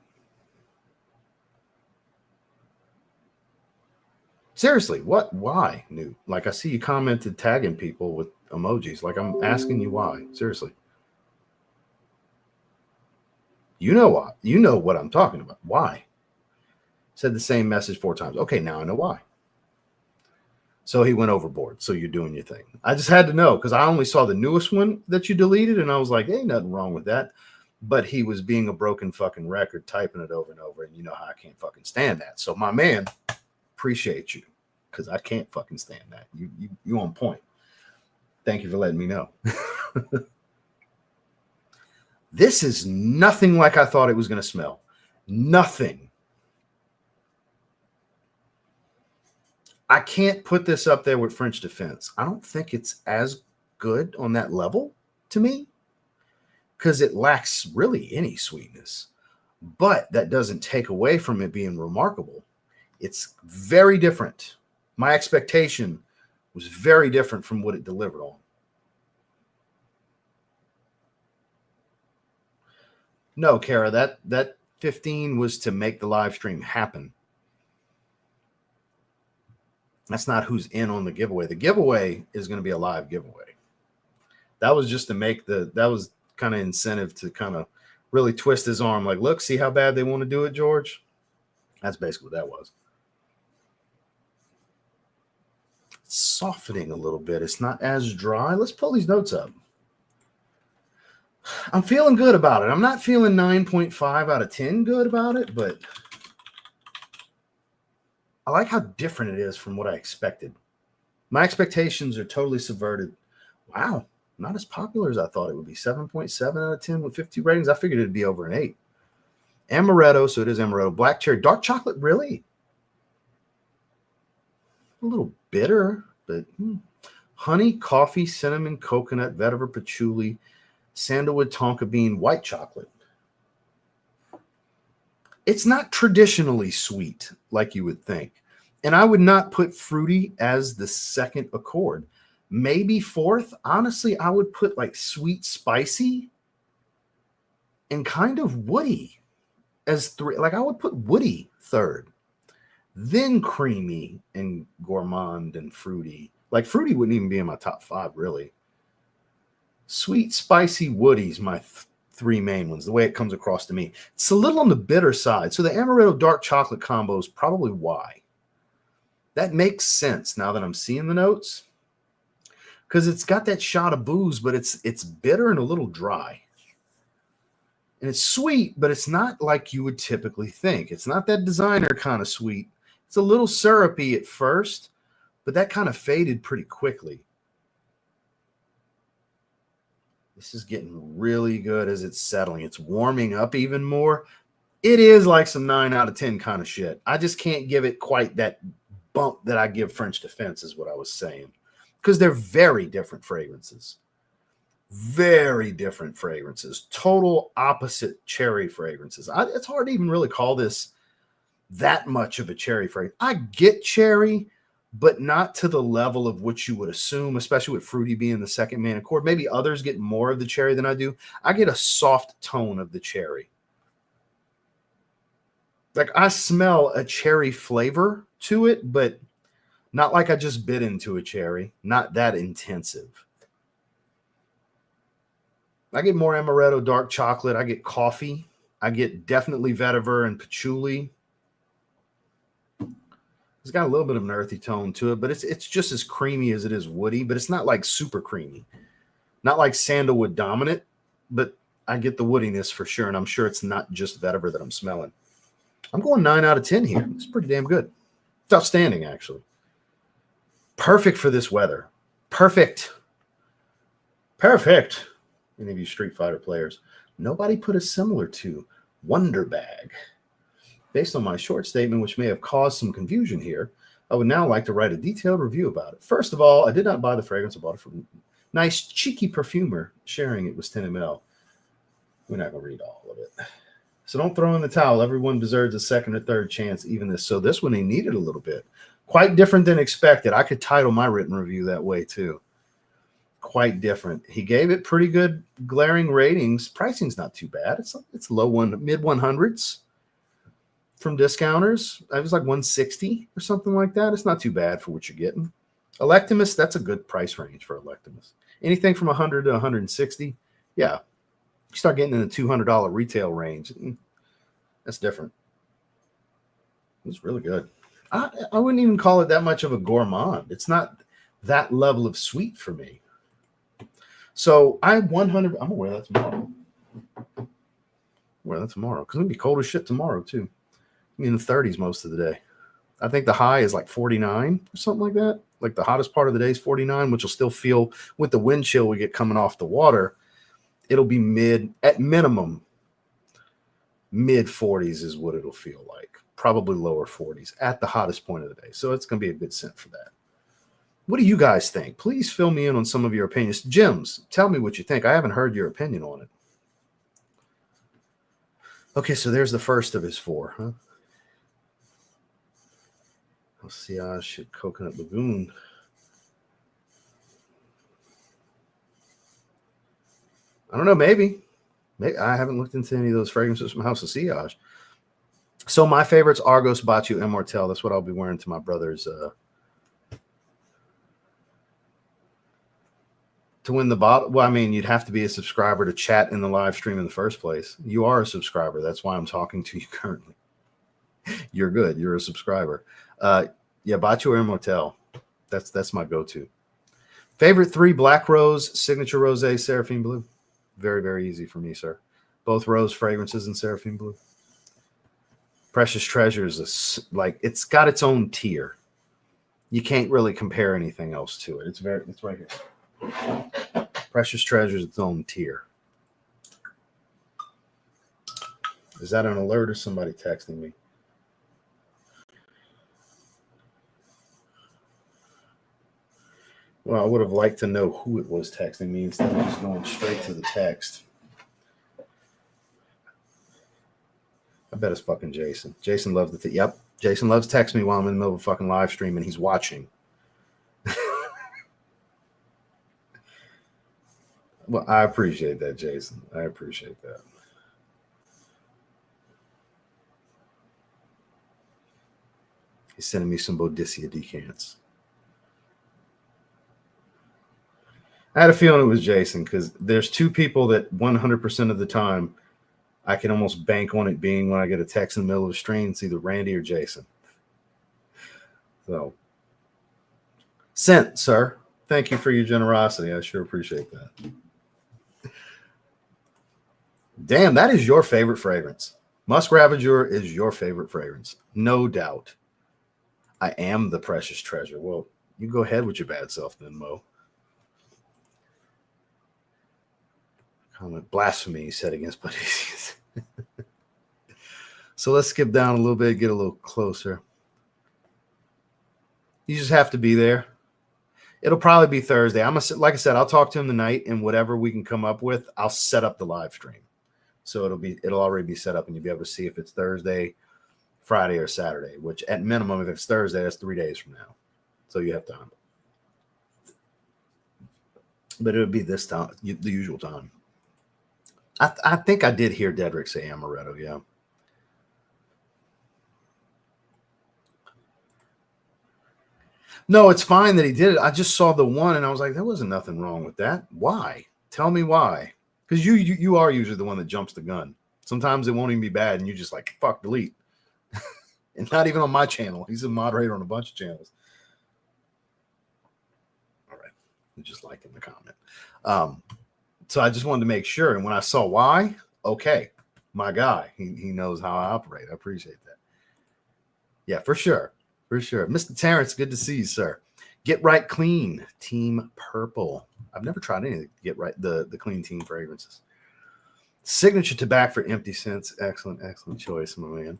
Seriously, what? Why, Newt? Like, I see you commented tagging people with emojis. Like, I'm asking you why. Seriously. You know why. You know what I'm talking about. Why? Said the same message 4 times. Okay, now I know why. So he went overboard. So you're doing your thing. I just had to know because I only saw the newest one that you deleted, and I was like, ain't nothing wrong with that. But he was being a broken fucking record, typing it over and over, and you know how I can't fucking stand that. So my man, appreciate you because I can't fucking stand that. You on point. Thank you for letting me know. This is nothing like I thought it was going to smell. Nothing. I can't put this up there with French Defense. I don't think it's as good on that level to me because it lacks really any sweetness. But that doesn't take away from it being remarkable. It's very different. My expectation was very different from what it delivered on. No, Kara, that 15 was to make the live stream happen. That's not who's in on the giveaway. The giveaway is going to be a live giveaway. That was just to make that was kind of incentive to kind of really twist his arm. Like, look, see how bad they want to do it, George? That's basically what that was. It's softening a little bit. It's not as dry. Let's pull these notes up. I'm feeling good about it. I'm not feeling 9.5 out of 10 good about it, but I like how different it is from what I expected. My expectations are totally subverted. Wow. Not as popular as I thought it would be. 7.7 out of 10 with 50 ratings. I figured it'd be over an 8. Amaretto, so it is amaretto. Black cherry, dark chocolate, really? A little bitter, but honey, coffee, cinnamon, coconut, vetiver, patchouli, sandalwood, tonka bean, white chocolate. It's not traditionally sweet like you would think. And I would not put fruity as the second accord. Maybe fourth. Honestly, I would put like sweet, spicy, and kind of woody as 3. Like I would put woody third. Then creamy and gourmand and fruity. Like fruity wouldn't even be in my top 5, really. Sweet, spicy, woody's my 3 main ones, the way it comes across to me. It's a little on the bitter side. So the amaretto dark chocolate combo is probably why. That makes sense now that I'm seeing the notes. Because it's got that shot of booze, but it's bitter and a little dry. And it's sweet, but it's not like you would typically think. It's not that designer kind of sweet. It's a little syrupy at first, but that kind of faded pretty quickly. This is getting really good as it's settling. It's warming up even more. It is like some 9 out of 10 kind of shit. I just can't give it quite that bump that I give French Defense is what I was saying. Because they're very different fragrances. Very different fragrances. Total opposite cherry fragrances. It's hard to even really call this that much of a cherry fragrance. I get cherry, but not to the level of which you would assume, especially with fruity being the second main accord. Maybe others get more of the cherry than I do. I get a soft tone of the cherry. Like I smell a cherry flavor to it, but not like I just bit into a cherry. Not that intensive. I get more amaretto, dark chocolate. I get coffee. I get definitely vetiver and patchouli. It's got a little bit of an earthy tone to it, but it's just as creamy as it is woody, but it's not like super creamy. Not like sandalwood dominant, but I get the woodiness for sure, and I'm sure it's not just vetiver that I'm smelling. I'm going 9 out of 10 here. It's pretty damn good. It's outstanding, actually. Perfect for this weather. Perfect. Perfect. Any of you Street Fighter players. Nobody put a similar to Wonder Bag. Based on my short statement, which may have caused some confusion here, I would now like to write a detailed review about it. First of all, I did not buy the fragrance. I bought it from a nice, cheeky perfumer sharing it was 10 ml. We're not going to read all of it. So don't throw in the towel. Everyone deserves a second or third chance, even this. So this one, he needed a little bit. Quite different than expected. I could title my written review that way, too. Quite different. He gave it pretty good glaring ratings. Pricing's not too bad. It's low mid 100s. From discounters, it was like 160 or something like that. It's not too bad for what you're getting. Electimuss, that's a good price range for Electimuss. Anything from 100 to 160, yeah. You start getting in the $200 retail range. That's different. It's really good. I wouldn't even call it that much of a gourmand. It's not that level of sweet for me. So I'm gonna wear that tomorrow. Wear that tomorrow because it'll be cold as shit tomorrow too. In the 30s most of the day. I think the high is like 49 or something like that. Like the hottest part of the day is 49, which will still feel with the wind chill we get coming off the water. It'll be at minimum, mid 40s is what it'll feel like. Probably lower 40s at the hottest point of the day. So it's going to be a good scent for that. What do you guys think? Please fill me in on some of your opinions. Jims, tell me what you think. I haven't heard your opinion on it. Okay, so there's the first of his 4, huh? Sillage, Coconut Lagoon. I don't know, maybe. I haven't looked into any of those fragrances from House of Sillage. So my favorites, Argos, Baciu, Immortelle. That's what I'll be wearing to my brother's to win the bottle. Well, I mean, you'd have to be a subscriber to chat in the live stream in the first place. You are a subscriber. That's why I'm talking to you currently. You're good. You're a subscriber. Yeah, Baciu or Immortelle. That's my go-to. Favorite 3, Black Rose, Signature Rosé, Seraphine Blue. Very, very easy for me, sir. Both rose fragrances in Seraphine Blue. Precious Treasures is like it's got its own tier. You can't really compare anything else to it. It's right here. Precious Treasure's its own tier. Is that an alert or somebody texting me? Well, I would have liked to know who it was texting me instead of just going straight to the text. I bet it's fucking Jason. Jason loves the yep. Jason loves texting me while I'm in the middle of a fucking live stream and he's watching. Well, I appreciate that, Jason. I appreciate that. He's sending me some Boudicca decants. I had a feeling it was Jason because there's two people that 100% of the time I can almost bank on it being when I get a text in the middle of the stream. It's either Randy or Jason. So, sent, sir. Thank you for your generosity. I sure appreciate that. Damn, that is your favorite fragrance. Musk Ravager is your favorite fragrance. No doubt. I am the precious treasure. Well, you go ahead with your bad self then, Mo. Comment blasphemy said against Boudicca. So let's skip down a little bit, get a little closer. You just have to be there. It'll probably be Thursday. Like I said, I'll talk to him tonight, and whatever we can come up with, I'll set up the live stream. So it'll already be set up, and you'll be able to see if it's Thursday, Friday, or Saturday. Which at minimum, if it's Thursday, that's 3 days from now. So you have time. But it would be this time, the usual time. I think I did hear Dedrick say amaretto, yeah. No, it's fine that he did it. I just saw the one, and I was like, there wasn't nothing wrong with that. Why? Tell me why. Because you are usually the one that jumps the gun. Sometimes it won't even be bad, and you just like, fuck, delete. And not even on my channel. He's a moderator on a bunch of channels. All right. You just like in the comment. So I just wanted to make sure. And when I saw why, okay, my guy, he knows how I operate. I appreciate that. Yeah, for sure. For sure. Mr. Terrence, good to see you, sir. Get Right Clean, Team Purple. I've never tried any of the Get Right, the Clean Team fragrances. Signature Tobacco for Empty Scents. Excellent, excellent choice, my man.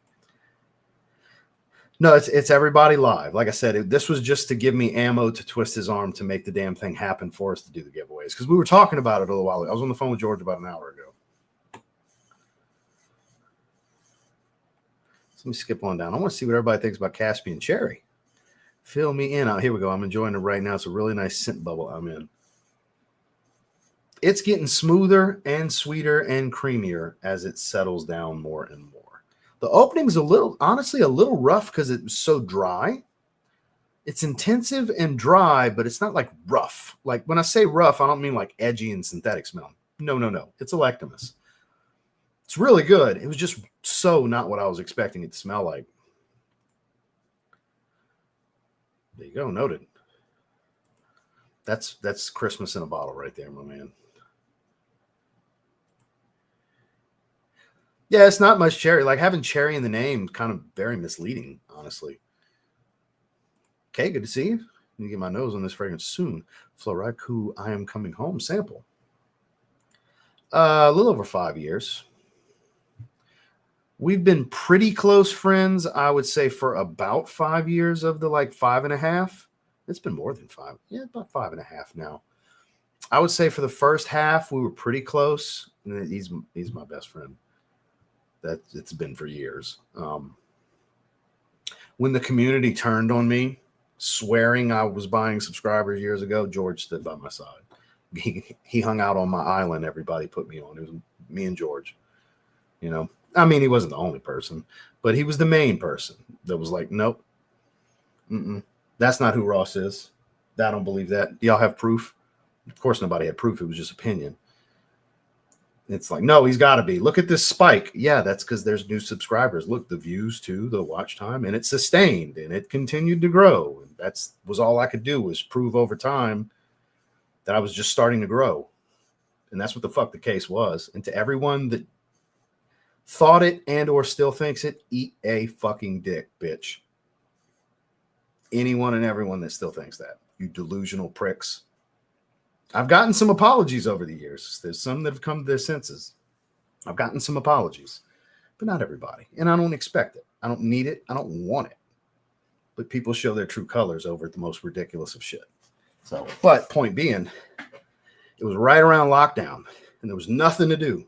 No, it's everybody live. Like I said, this was just to give me ammo to twist his arm to make the damn thing happen for us to do the giveaways. Because we were talking about it a little while ago. I was on the phone with George about an hour ago. So let me skip on down. I want to see what everybody thinks about Caspian Cherry. Fill me in. Here we go. I'm enjoying it right now. It's a really nice scent bubble I'm in. It's getting smoother and sweeter and creamier as it settles down more and more. The opening's honestly a little rough because it was so dry. It's intensive and dry, but it's not like rough. Like when I say rough, I don't mean like edgy and synthetic smell. No. It's Electimuss. It's really good. It was just so not what I was expecting it to smell like. There you go. Noted. That's Christmas in a bottle right there, my man. Yeah, it's not much cherry. Like having cherry in the name, kind of very misleading, honestly. Okay, good to see you. Let me get my nose on this fragrance soon. Floricu, I Am Coming Home sample. A little over 5 years. We've been pretty close friends, I would say, for about 5 years of the like 5.5. It's been more than 5. Yeah, about 5.5 now. I would say for the first half, we were pretty close. And he's my best friend. It's been for years. When the community turned on me, swearing I was buying subscribers years ago, George stood by my side. He hung out on my island. Everybody put me on. It was me and George. You know, I mean, he wasn't the only person, but he was the main person that was like, nope, that's not who Ross is. I don't believe that. Do y'all have proof? Of course, nobody had proof. It was just opinion. It's like, no, he's got to be. Look at this spike. Yeah, that's because there's new subscribers. Look, the views too, the watch time, and it sustained and it continued to grow. And that was all I could do was prove over time that I was just starting to grow. And that's what the fuck the case was. And to everyone that thought it and or still thinks it, eat a fucking dick, bitch. Anyone and everyone that still thinks that. You delusional pricks. I've gotten some apologies over the years. There's some that have come to their senses. I've gotten some apologies, but not everybody. And I don't expect it. I don't need it. I don't want it. But people show their true colors over the most ridiculous of shit. So, but point being, it was right around lockdown and there was nothing to do.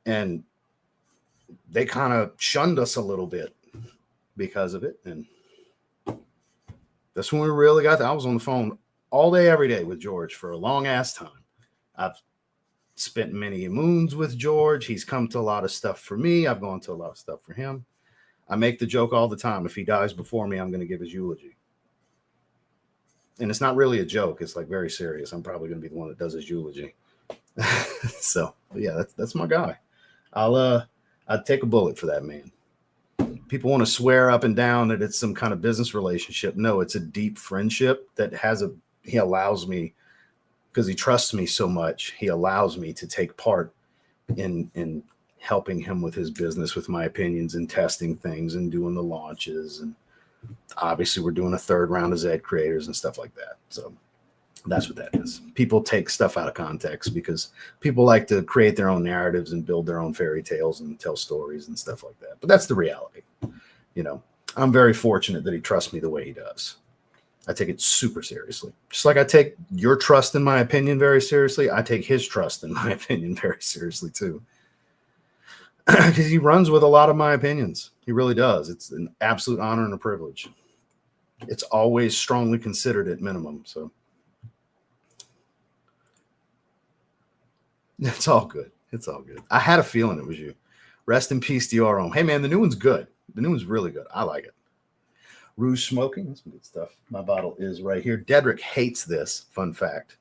And they kind of shunned us a little bit because of it. And that's when we really got I was on the phone all day, every day with George for a long ass time. I've spent many moons with George. He's come to a lot of stuff for me. I've gone to a lot of stuff for him. I make the joke all the time. If he dies before me, I'm going to give his eulogy. And it's not really a joke. It's like very serious. I'm probably going to be the one that does his eulogy. So yeah, that's my guy. I'd take a bullet for that man. People want to swear up and down that it's some kind of business relationship. No, it's a deep friendship that he allows me, because he trusts me so much, he allows me to take part in helping him with his business, with my opinions and testing things and doing the launches. And obviously we're doing a third round of Zed creators and stuff like that. So that's what that is. People take stuff out of context because people like to create their own narratives and build their own fairy tales and tell stories and stuff like that. But that's the reality. You know, I'm very fortunate that he trusts me the way he does. I take it super seriously. Just like I take your trust in my opinion very seriously, I take his trust in my opinion very seriously too. Because he runs with a lot of my opinions. He really does. It's an absolute honor and a privilege. It's always strongly considered at minimum. So it's all good. It's all good. I had a feeling it was you. Rest in peace, Dior Homme. Hey, man, the new one's good. The new one's really good. I like it. Rouge smoking. That's some good stuff. My bottle is right here. Dedrick hates this. Fun fact.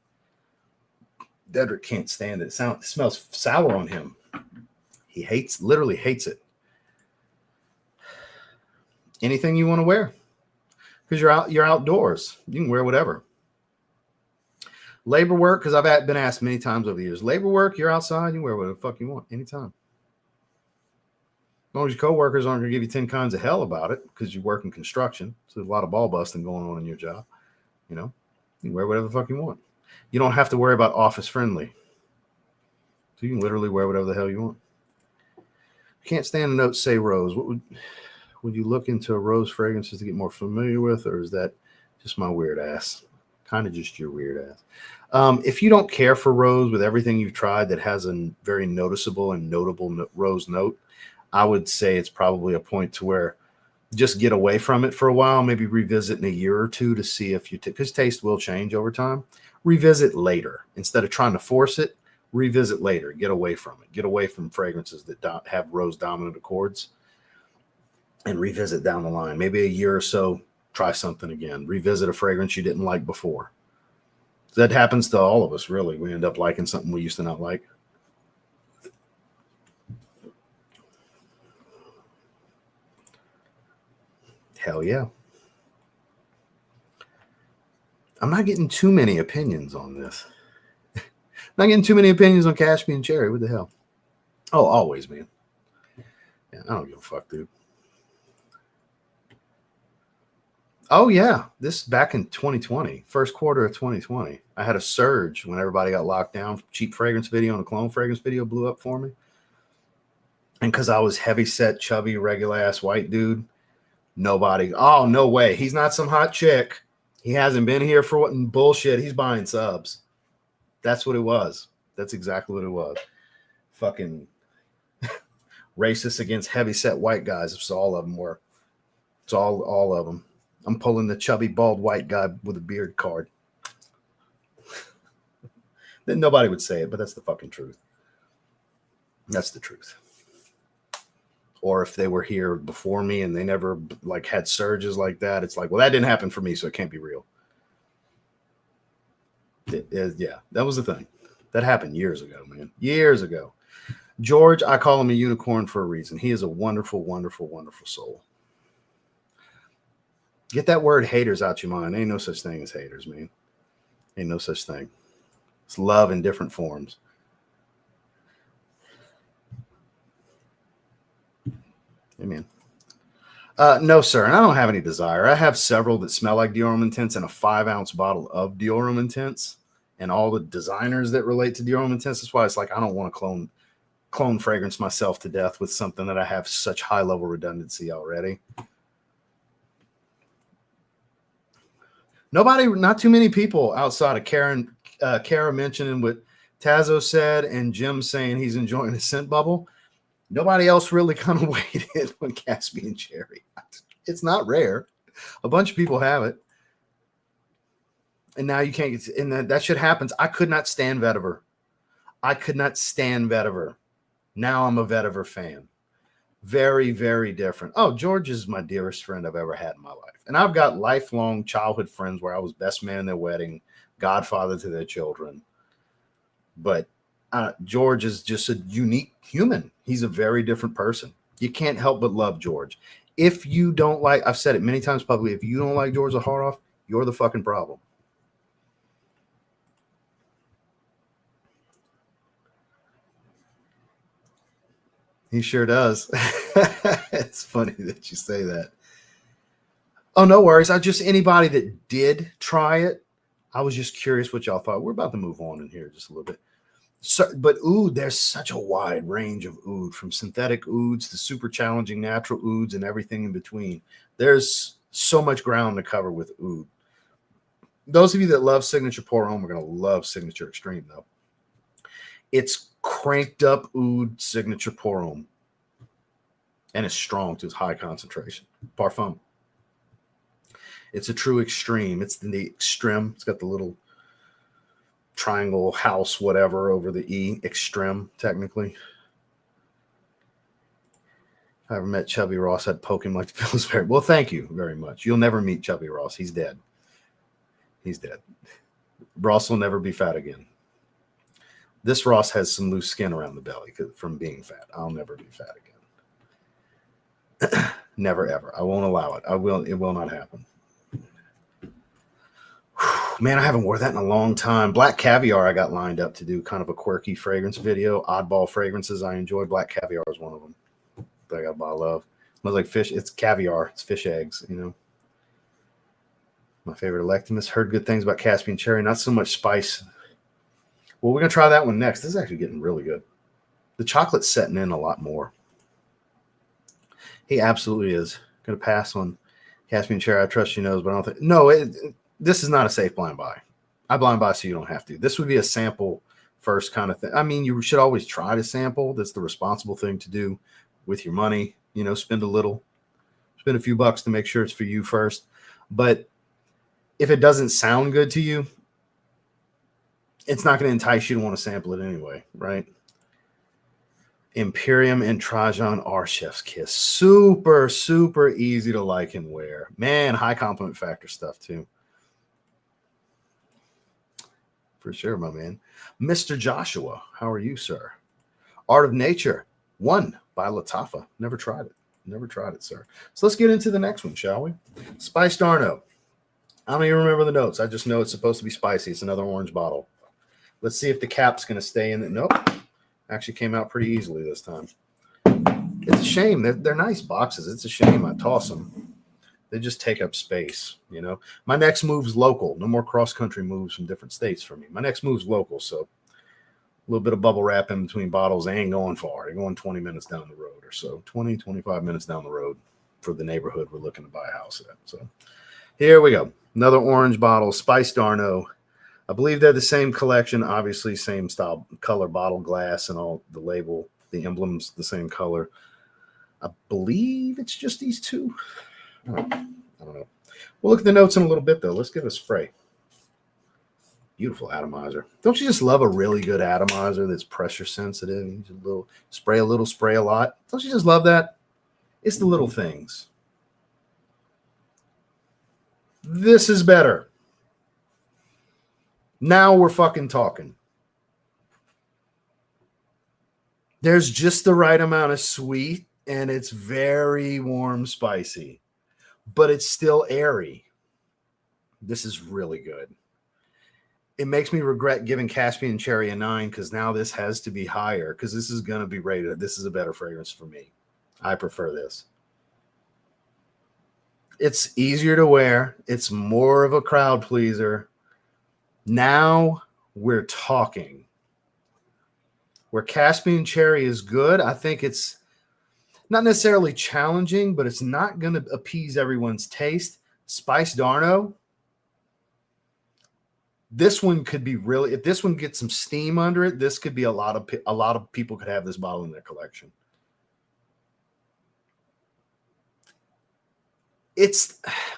Dedrick can't stand it. It smells sour on him. He literally hates it. Anything you want to wear. Because you're outdoors. You can wear whatever. Labor work, because I've been asked many times over the years. Labor work, you're outside, you can wear whatever the fuck you want anytime. As long as your coworkers aren't going to give you 10 kinds of hell about it, because you work in construction, so there's a lot of ball busting going on in your job. You know, you can wear whatever the fuck you want. You don't have to worry about office friendly. So you can literally wear whatever the hell you want. Can't stand the notes say rose. What would you look into a rose fragrances to get more familiar with, or is that just my weird ass? Kind of just your weird ass. If you don't care for rose with everything you've tried that has a very noticeable and notable rose note, I would say it's probably a point to where just get away from it for a while, maybe revisit in a year or two to see if because taste will change over time. Revisit later. Instead of trying to force it, revisit later. Get away from it. Get away from fragrances that have rose dominant accords and revisit down the line. Maybe a year or so, try something again. Revisit a fragrance you didn't like before. That happens to all of us, really. We end up liking something we used to not like. Hell yeah. I'm not getting too many opinions on this. Not getting too many opinions on Caspian Cherry. What the hell? Oh, always, man. Yeah, I don't give a fuck, dude. Oh, yeah. This back in 2020, first quarter of 2020. I had a surge when everybody got locked down. Cheap fragrance video and a clone fragrance video blew up for me. And because I was heavy set, chubby, regular ass white dude, nobody. Oh, no way. He's not some hot chick. He hasn't been here for what bullshit. He's buying subs. That's what it was. That's exactly what it was. Fucking racist against heavy set white guys. It's all of them were. It's all of them. I'm pulling the chubby, bald white guy with a beard card. Then nobody would say it, but that's the fucking truth. That's the truth. Or if they were here before me and they never like had surges like that, it's like, well, that didn't happen for me, so it can't be real. Yeah, that was the thing. That happened years ago, man. Years ago. George, I call him a unicorn for a reason. He is a wonderful, wonderful, wonderful soul. Get that word haters out your mind. Ain't no such thing as haters, man. Ain't no such thing. It's love in different forms. Amen. No, sir. And I don't have any desire. I have several that smell like Dior Homme Intense and a 5-ounce bottle of Dior Homme Intense. and all the designers that relate to Dior Homme Intense. That's why it's like I don't want to clone fragrance myself to death with something that I have such high level redundancy already. Not too many people outside of Kara mentioning what Tazo said and Jim saying he's enjoying a scent bubble. Nobody else really kind of weighed in on Caspian Cherry. It's not rare. A bunch of people have it. And now you can't get, and that shit happens. I could not stand vetiver. Now I'm a vetiver fan. Very, very different. Oh, George is my dearest friend I've ever had in my life. And I've got lifelong childhood friends where I was best man in their wedding, godfather to their children. But George is just a unique human. He's a very different person. You can't help but love George. If you don't like, I've said it many times publicly, if you don't like George Zaharoff, you're the fucking problem. He sure does. It's funny that you say that. Oh, no worries. Anybody that did try it, I was just curious what y'all thought. We're about to move on in here just a little bit. So, but oud, there's such a wide range of oud, from synthetic ouds to super challenging natural ouds and everything in between. There's so much ground to cover with oud. Those of you that love Signature Pour Homme are going to love Signature Extreme, though. It's cranked up oud Signature Pour Homme, and it's strong to its high concentration. Parfum. It's a true extreme. It's the extreme. It's got the little triangle house, whatever, over the E. Extreme, technically. If I ever met Chubby Ross, I'd poke him like the Pillsbury. Well, thank you very much. You'll never meet Chubby Ross. He's dead. He's dead. Ross will never be fat again. This Ross has some loose skin around the belly from being fat. I'll never be fat again. Never, ever. I won't allow it. It will not happen. Man, I haven't worn that in a long time. Black Caviar I got lined up to do kind of a quirky fragrance video. Oddball fragrances I enjoy. Black Caviar is one of them that I got a bottle of. It smells like fish. It's caviar. It's fish eggs, you know. My favorite Electimuss. Heard good things about Caspian Cherry. Not so much spice. Well, we're going to try that one next. This is actually getting really good. The chocolate's setting in a lot more. He absolutely is. Going to pass on Caspian Cherry. I trust you knows, but I don't think. No, this is not a safe blind buy. I blind buy so you don't have to. This would be a sample first kind of thing. I mean, you should always try to sample. That's the responsible thing to do with your money. You know, spend a little. Spend a few bucks to make sure it's for you first. But if it doesn't sound good to you, it's not going to entice you to want to sample it anyway, right? Imperium and Trajan are chef's kiss. Super, super easy to like and wear. Man, high compliment factor stuff too. For sure, my man. Mr. Joshua, how are you, sir? Art of Nature 1 by Lattafa. Never tried it. Never tried it, sir. So let's get into the next one, shall we? Spice Darno. I don't even remember the notes. I just know it's supposed to be spicy. It's another orange bottle. Let's see if the cap's going to stay in it. Nope. Actually came out pretty easily this time. It's a shame. They're nice boxes. It's a shame I toss them. They just take up space, you know. My next move's local. No more cross-country moves from different states for me. My next move's local, so a little bit of bubble wrap in between bottles. They ain't going far. They're going 20 minutes down the road or so. 20, 25 minutes down the road for the neighborhood we're looking to buy a house at. So here we go. Another orange bottle, Spice Darno. I believe they're the same collection, obviously same style, color, bottle, glass, and all the label, the emblems, the same color. I believe it's just these two. I don't know. We'll look at the notes in a little bit, though. Let's give it a spray. Beautiful atomizer. Don't you just love a really good atomizer that's pressure sensitive? You just spray a little, spray a lot. Don't you just love that? It's the little things. This is better. Now we're fucking talking. There's just the right amount of sweet, and it's very warm, spicy, but it's still airy. This is really good. It makes me regret giving Caspian Cherry a 9 because now this has to be higher because this is going to be rated. This is a better fragrance for me. I prefer this. It's easier to wear. It's more of a crowd pleaser. Now we're talking. Where Caspian Cherry is good, I think it's not necessarily challenging, but it's not going to appease everyone's taste. Spice Darno. This one could be really, if this one gets some steam under it, this could be a lot of people could have this bottle in their collection.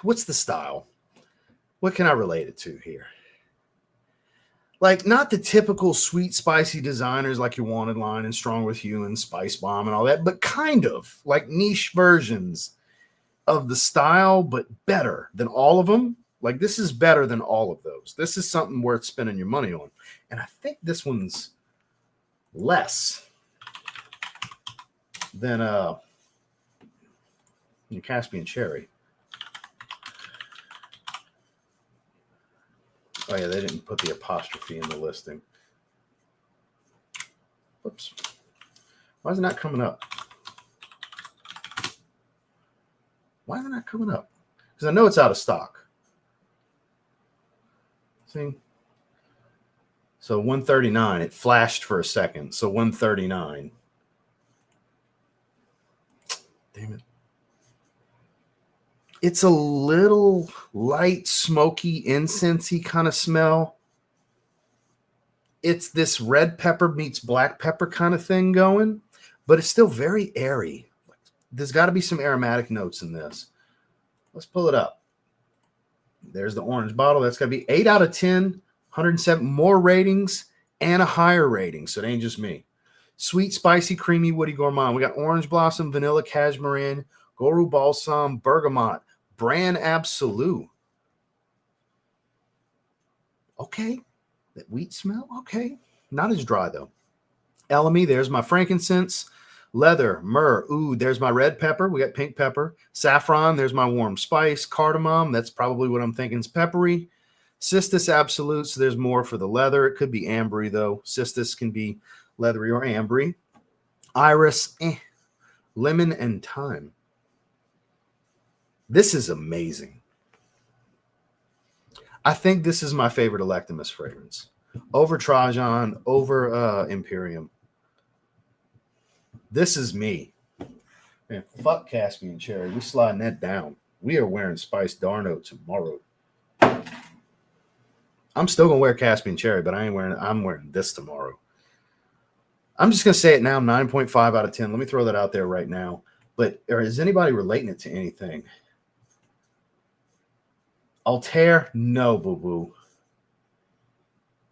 What's the style? What can I relate it to here? Like, not the typical sweet, spicy designers like your Wanted line and Strong With You and Spice Bomb and all that, but kind of like niche versions of the style, but better than all of them. Like, this is better than all of those. This is something worth spending your money on. And I think this one's less than your Caspian Cherry. Oh, yeah, they didn't put the apostrophe in the listing. Whoops. Why is it not coming up? Why is it not coming up? Because I know it's out of stock. See? So 139. It flashed for a second. So 139. Damn it. It's a little light, smoky, incensey kind of smell. It's this red pepper meets black pepper kind of thing going, but it's still very airy. There's got to be some aromatic notes in this. Let's pull it up. There's the orange bottle. That's got to be 8 out of 10, 107 more ratings and a higher rating. So it ain't just me. Sweet, spicy, creamy, woody gourmand. We got orange blossom, vanilla, cashmere, Goru balsam, bergamot, Brand Absolute. Okay. That wheat smell. Okay. Not as dry though. Elemi, there's my frankincense. Leather, myrrh. Ooh, there's my red pepper. We got pink pepper. Saffron, there's my warm spice. Cardamom, that's probably what I'm thinking is peppery. Cistus Absolute, so there's more for the leather. It could be ambery though. Cistus can be leathery or ambery. Iris, lemon and thyme. This is amazing. I think this is my favorite Electimuss fragrance. Over Trajan, over Imperium. This is me. Man, fuck Caspian Cherry. We sliding that down. We are wearing Spice Darno tomorrow. I'm still gonna wear Caspian Cherry, but I'm wearing this tomorrow. I'm just gonna say it now, 9.5 out of 10. Let me throw that out there right now. But is anybody relating it to anything? Altair? No, boo-boo.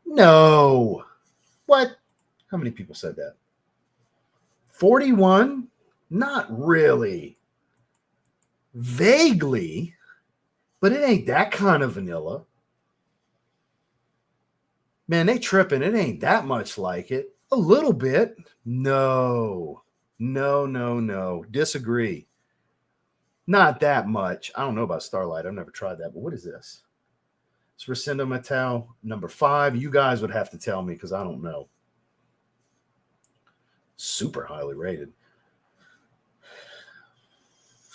No. What? How many people said that? 41? Not really. Vaguely, but it ain't that kind of vanilla. Man, they tripping. It ain't that much like it. A little bit. No. No. Disagree. Not that much. I don't know about Starlight. I've never tried that, but what is this? It's Resendo Metal number 5. You guys would have to tell me because I don't know. Super highly rated.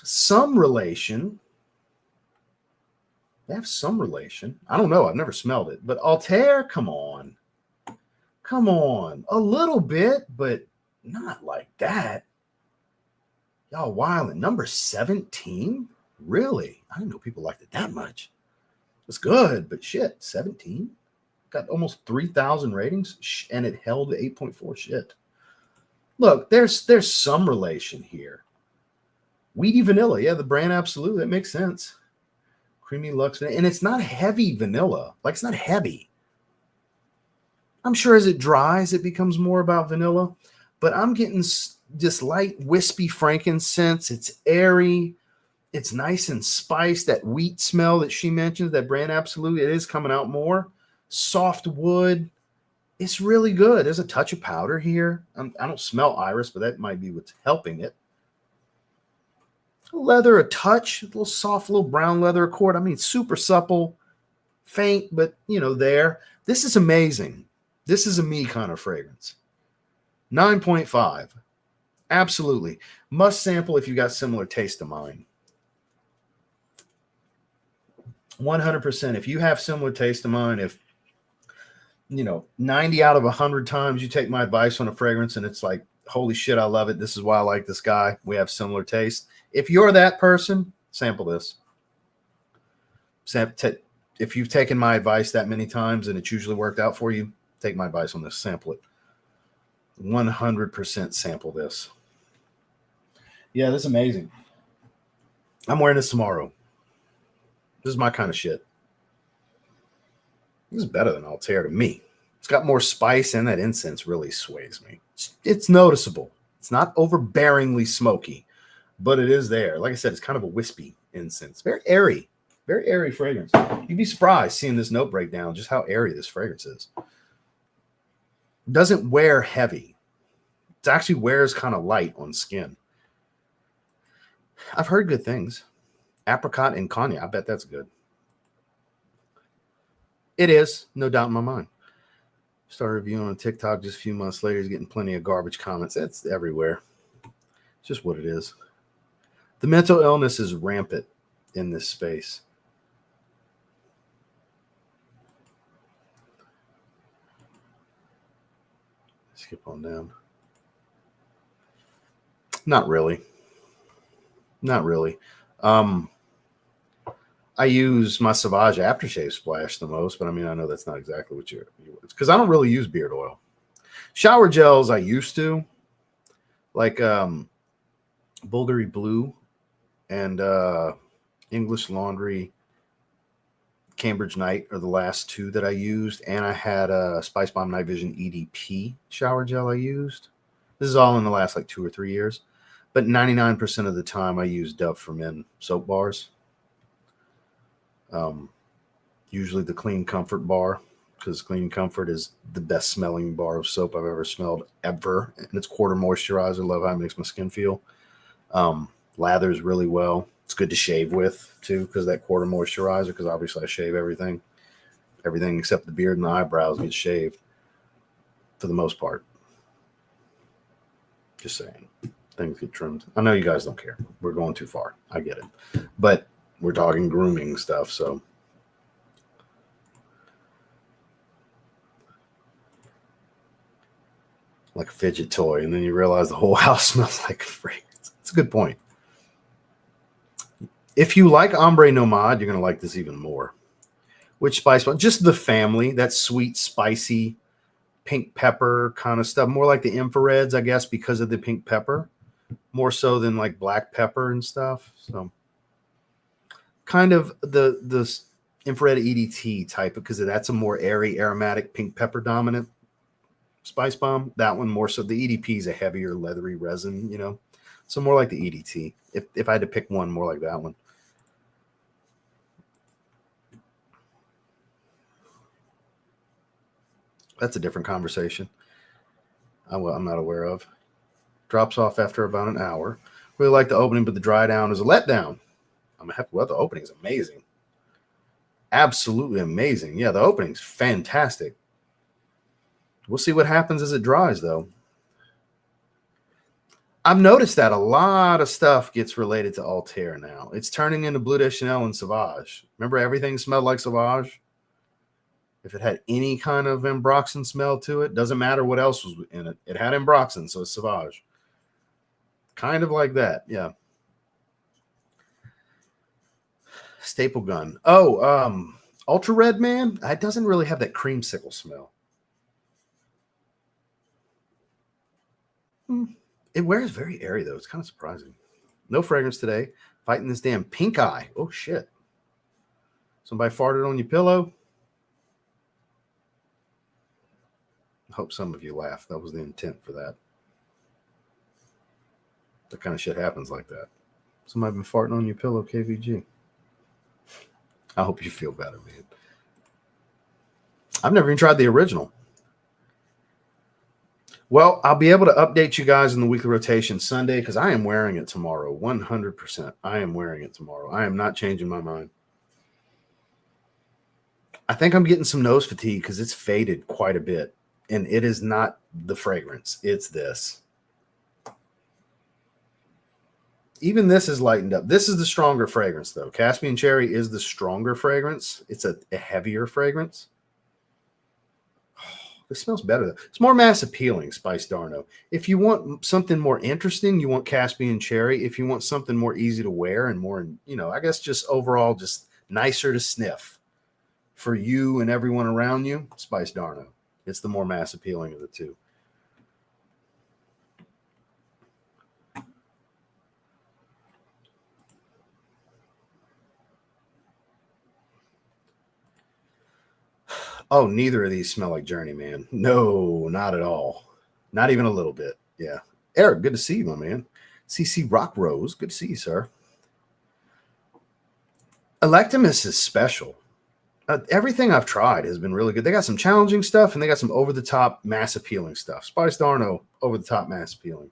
Some relation. They have some relation. I don't know. I've never smelled it. But Altair, come on. Come on. A little bit, but not like that. Y'all wildin'. Number 17? Really? I didn't know people liked it that much. It's good, but shit, 17? Got almost 3,000 ratings, and it held 8.4. Shit. Look, there's some relation here. Weedy vanilla. Yeah, the Brand Absolute. That makes sense. Creamy Lux. And it's not heavy vanilla. Like, it's not heavy. I'm sure as it dries, it becomes more about vanilla. But I'm getting this light, wispy frankincense. It's airy. It's nice and spiced. That wheat smell that she mentions, that Brand Absolute, it is coming out more. Soft wood. It's really good. There's a touch of powder here. I don't smell iris, but that might be what's helping it. Leather, a touch. A little soft, little brown leather accord. I mean, super supple. Faint, but, there. This is amazing. This is a me kind of fragrance. 9.5. Absolutely. Must sample if you got similar taste to mine. 100%. If you have similar taste to mine, if 90 out of 100 times you take my advice on a fragrance and it's like, holy shit, I love it. This is why I like this guy. We have similar taste. If you're that person, sample this. If you've taken my advice that many times and it's usually worked out for you, take my advice on this. Sample it. 100% sample this. Yeah, this is amazing. I'm wearing this tomorrow. This is my kind of shit. This is better than Altair to me. It's got more spice, and that incense really sways me. It's noticeable. It's not overbearingly smoky, but it is there. Like I said, it's kind of a wispy incense. Very airy fragrance. You'd be surprised seeing this note breakdown, just how airy this fragrance is. It doesn't wear heavy. It actually wears kind of light on skin. I've heard good things. Apricot and cognac. I bet that's good. It is, no doubt in my mind. Started reviewing on TikTok just a few months later. He's getting plenty of garbage comments. It's everywhere. It's just what it is. The mental illness is rampant in this space. Skip on down. Not really. Not really. I use my Sauvage aftershave splash the most, but I mean, I know that's not exactly what you're because I don't really use beard oil. Shower gels I used to, like Bouldery Blue and English Laundry Cambridge Night are the last two that I used, and I had a Spice Bomb Night Vision EDP shower gel I used. This is all in the last like 2 or 3 years, but 99% of the time I use Dove for Men soap bars. Usually the Clean Comfort bar, because Clean Comfort is the best smelling bar of soap I've ever smelled ever. And it's quarter moisturizer. Love how it makes my skin feel. Lathers really well. It's good to shave with too, because that quarter moisturizer, because obviously I shave everything. Everything except the beard and the eyebrows gets shaved for the most part. Just saying. Things get trimmed. I know you guys don't care. We're going too far. I get it. But we're talking grooming stuff, so. Like a fidget toy, and then you realize the whole house smells like a fragrance. It's a good point. If you like Ombre Nomade, you're going to like this even more. Which spice? Just the family, that sweet, spicy, pink pepper kind of stuff. More like the infrareds, I guess, because of the pink pepper. More so than like black pepper and stuff. So kind of the infrared EDT type, because that's a more airy, aromatic, pink pepper dominant spice bomb. That one more so. The EDP is a heavier, leathery resin, you know. So more like the EDT. If I had to pick one, more like that one. That's a different conversation. I'm not aware of. Drops off after about an hour. Really like the opening, but the dry down is a letdown. I'm happy. Well, the opening is amazing. Absolutely amazing. Yeah, the opening's fantastic. We'll see what happens as it dries, though. I've noticed that a lot of stuff gets related to Altair now. It's turning into Bleu de Chanel and Sauvage. Remember, everything smelled like Sauvage? If it had any kind of Ambroxan smell to it, doesn't matter what else was in it. It had Ambroxan, so it's Sauvage. Kind of like that, yeah. Staple gun. Oh, Ultra Red Man. It doesn't really have that creamsicle smell. It wears very airy, though. It's kind of surprising. No fragrance today. Fighting this damn pink eye. Oh, shit. Somebody farted on your pillow? I hope some of you laughed. That was the intent for that. That kind of shit happens like that. Somebody been farting on your pillow, KVG. I hope you feel better, man. I've never even tried the original. Well, I'll be able to update you guys in the weekly rotation Sunday because I am wearing it tomorrow. 100%. I am wearing it tomorrow. I am not changing my mind. I think I'm getting some nose fatigue because it's faded quite a bit. And it is not the fragrance. It's this. Even this is lightened up. This is the stronger fragrance, though. Caspian Cherry is the stronger fragrance. It's a heavier fragrance. Oh, It smells better. It's more mass appealing, Spice Darno. If you want something more interesting, you want Caspian Cherry. If you want something more easy to wear and more, you know, I guess just overall just nicer to sniff for you and everyone around you, Spice Darno. It's the more mass appealing of the two. Oh, neither of these smell like Journeyman. No, not at all. Not even a little bit. Yeah. Eric, good to see you, my man. CC Rock Rose, good to see you, sir. Electimuss is special. Everything I've tried has been really good. They got some challenging stuff and they got some over-the-top, mass-appealing stuff. Spice Darno, over-the-top, mass-appealing.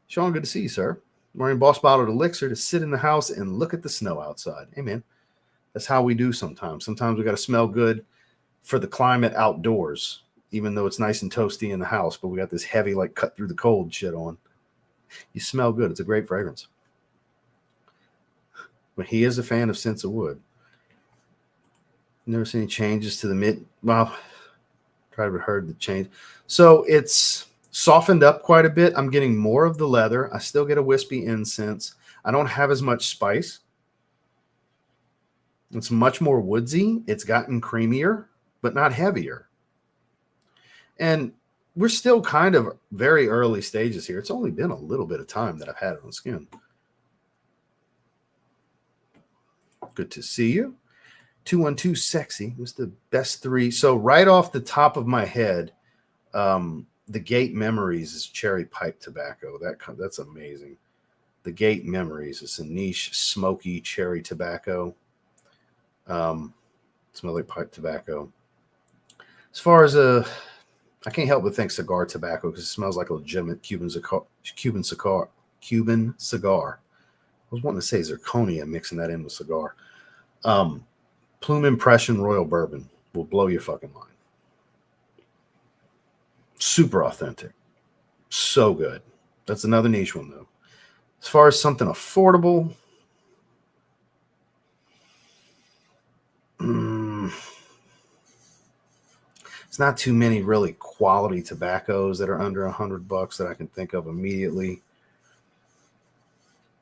Sean, good to see you, sir. Wearing Boss Bottled Elixir to sit in the house and look at the snow outside. Hey, man. That's how we do sometimes. Sometimes we got to smell good for the climate outdoors, even though it's nice and toasty in the house, but we got this heavy, like cut through the cold shit on. You smell good. It's a great fragrance. But he is a fan of Scents of Wood. Never seen any changes to the mid. Well, try to heard the change. So it's softened up quite a bit. I'm getting more of the leather. I still get a wispy incense. I don't have as much spice. It's much more woodsy. It's gotten creamier, but not heavier. And we're still kind of very early stages here. It's only been a little bit of time that I've had it on skin. Good to see you. 212 Sexy was the best three. So right off the top of my head, the Gate Memories is cherry pipe tobacco. That's amazing. The Gate Memories is a niche smoky cherry tobacco. Smell like pipe tobacco. As far as I can't help but think cigar tobacco because it smells like a legitimate Cuban cigar. I was wanting to say zirconia, mixing that in with cigar. Plume Impression Royal Bourbon will blow your fucking mind. Super authentic. So good. That's another niche one, though. As far as something affordable, it's not too many really quality tobaccos that are under $100 that I can think of immediately.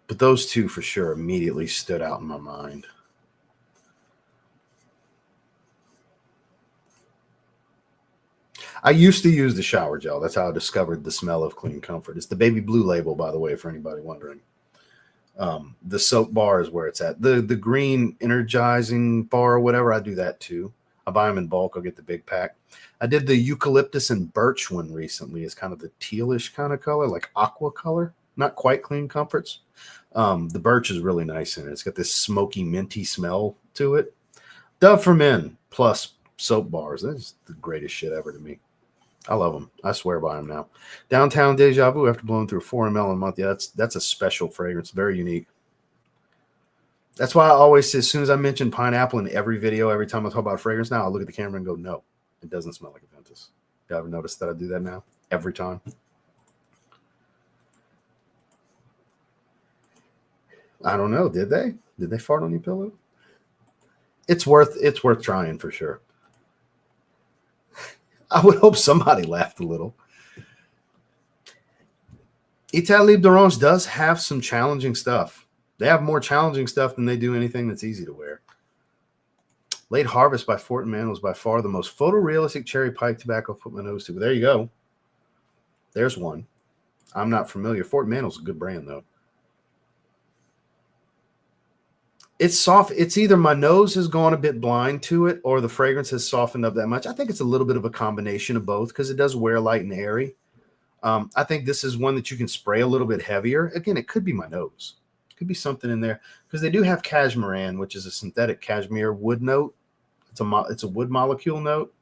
But those two for sure immediately stood out in my mind. I used to use the shower gel. That's how I discovered the smell of Clean Comfort. It's the baby blue label, by the way, for anybody wondering. The soap bar is where it's at. The green energizing bar or whatever, I do that too. I buy them in bulk. I'll get the big pack. I did the eucalyptus and birch one recently. It's kind of the tealish kind of color, like aqua color. Not quite Clean Comforts. The birch is really nice in it. It's got this smoky, minty smell to it. Dove for Men plus soap bars. That's the greatest shit ever to me. I love them. I swear by them now. Downtown Deja Vu after blowing through 4 ml a month. Yeah, that's a special fragrance. Very unique. That's why I always say, as soon as I mention pineapple in every video, every time I talk about fragrance now, I'll look at the camera and go, no, it doesn't smell like Aventus. You ever notice that I do that now? Every time. I don't know. Did they? Did they fart on your pillow? It's worth trying for sure. I would hope somebody laughed a little. Ital Libre d'Orange does have some challenging stuff. They have more challenging stuff than they do anything that's easy to wear. Late Harvest by Fort Man was by far the most photorealistic cherry pipe tobacco I've put my nose to. But there you go. There's one. I'm not familiar. Fort Mandel's a good brand, though. It's soft. It's either my nose has gone a bit blind to it or the fragrance has softened up that much. I think it's a little bit of a combination of both because it does wear light and airy. I think this is one that you can spray a little bit heavier. Again, it could be my nose. It could be something in there because they do have cashmeran, which is a synthetic cashmere wood note. It's a wood molecule note.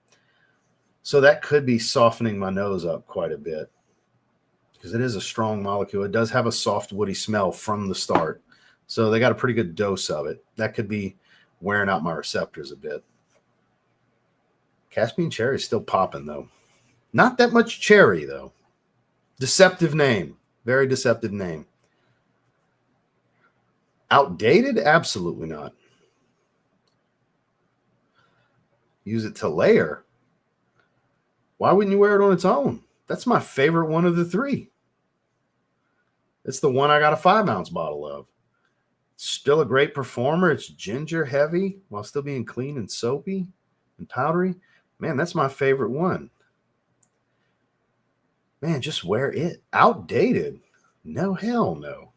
So that could be softening my nose up quite a bit because it is a strong molecule. It does have a soft woody smell from the start. So they got a pretty good dose of it. That could be wearing out my receptors a bit. Caspian Cherry is still popping, though. Not that much cherry, though. Deceptive name. Very deceptive name. Outdated? Absolutely not. Use it to layer. Why wouldn't you wear it on its own? That's my favorite one of the three. It's the one I got a 5-ounce bottle of. Still a great performer. It's ginger heavy while still being clean and soapy and powdery. Man, that's my favorite one. Man, just wear it. Outdated? No, hell no.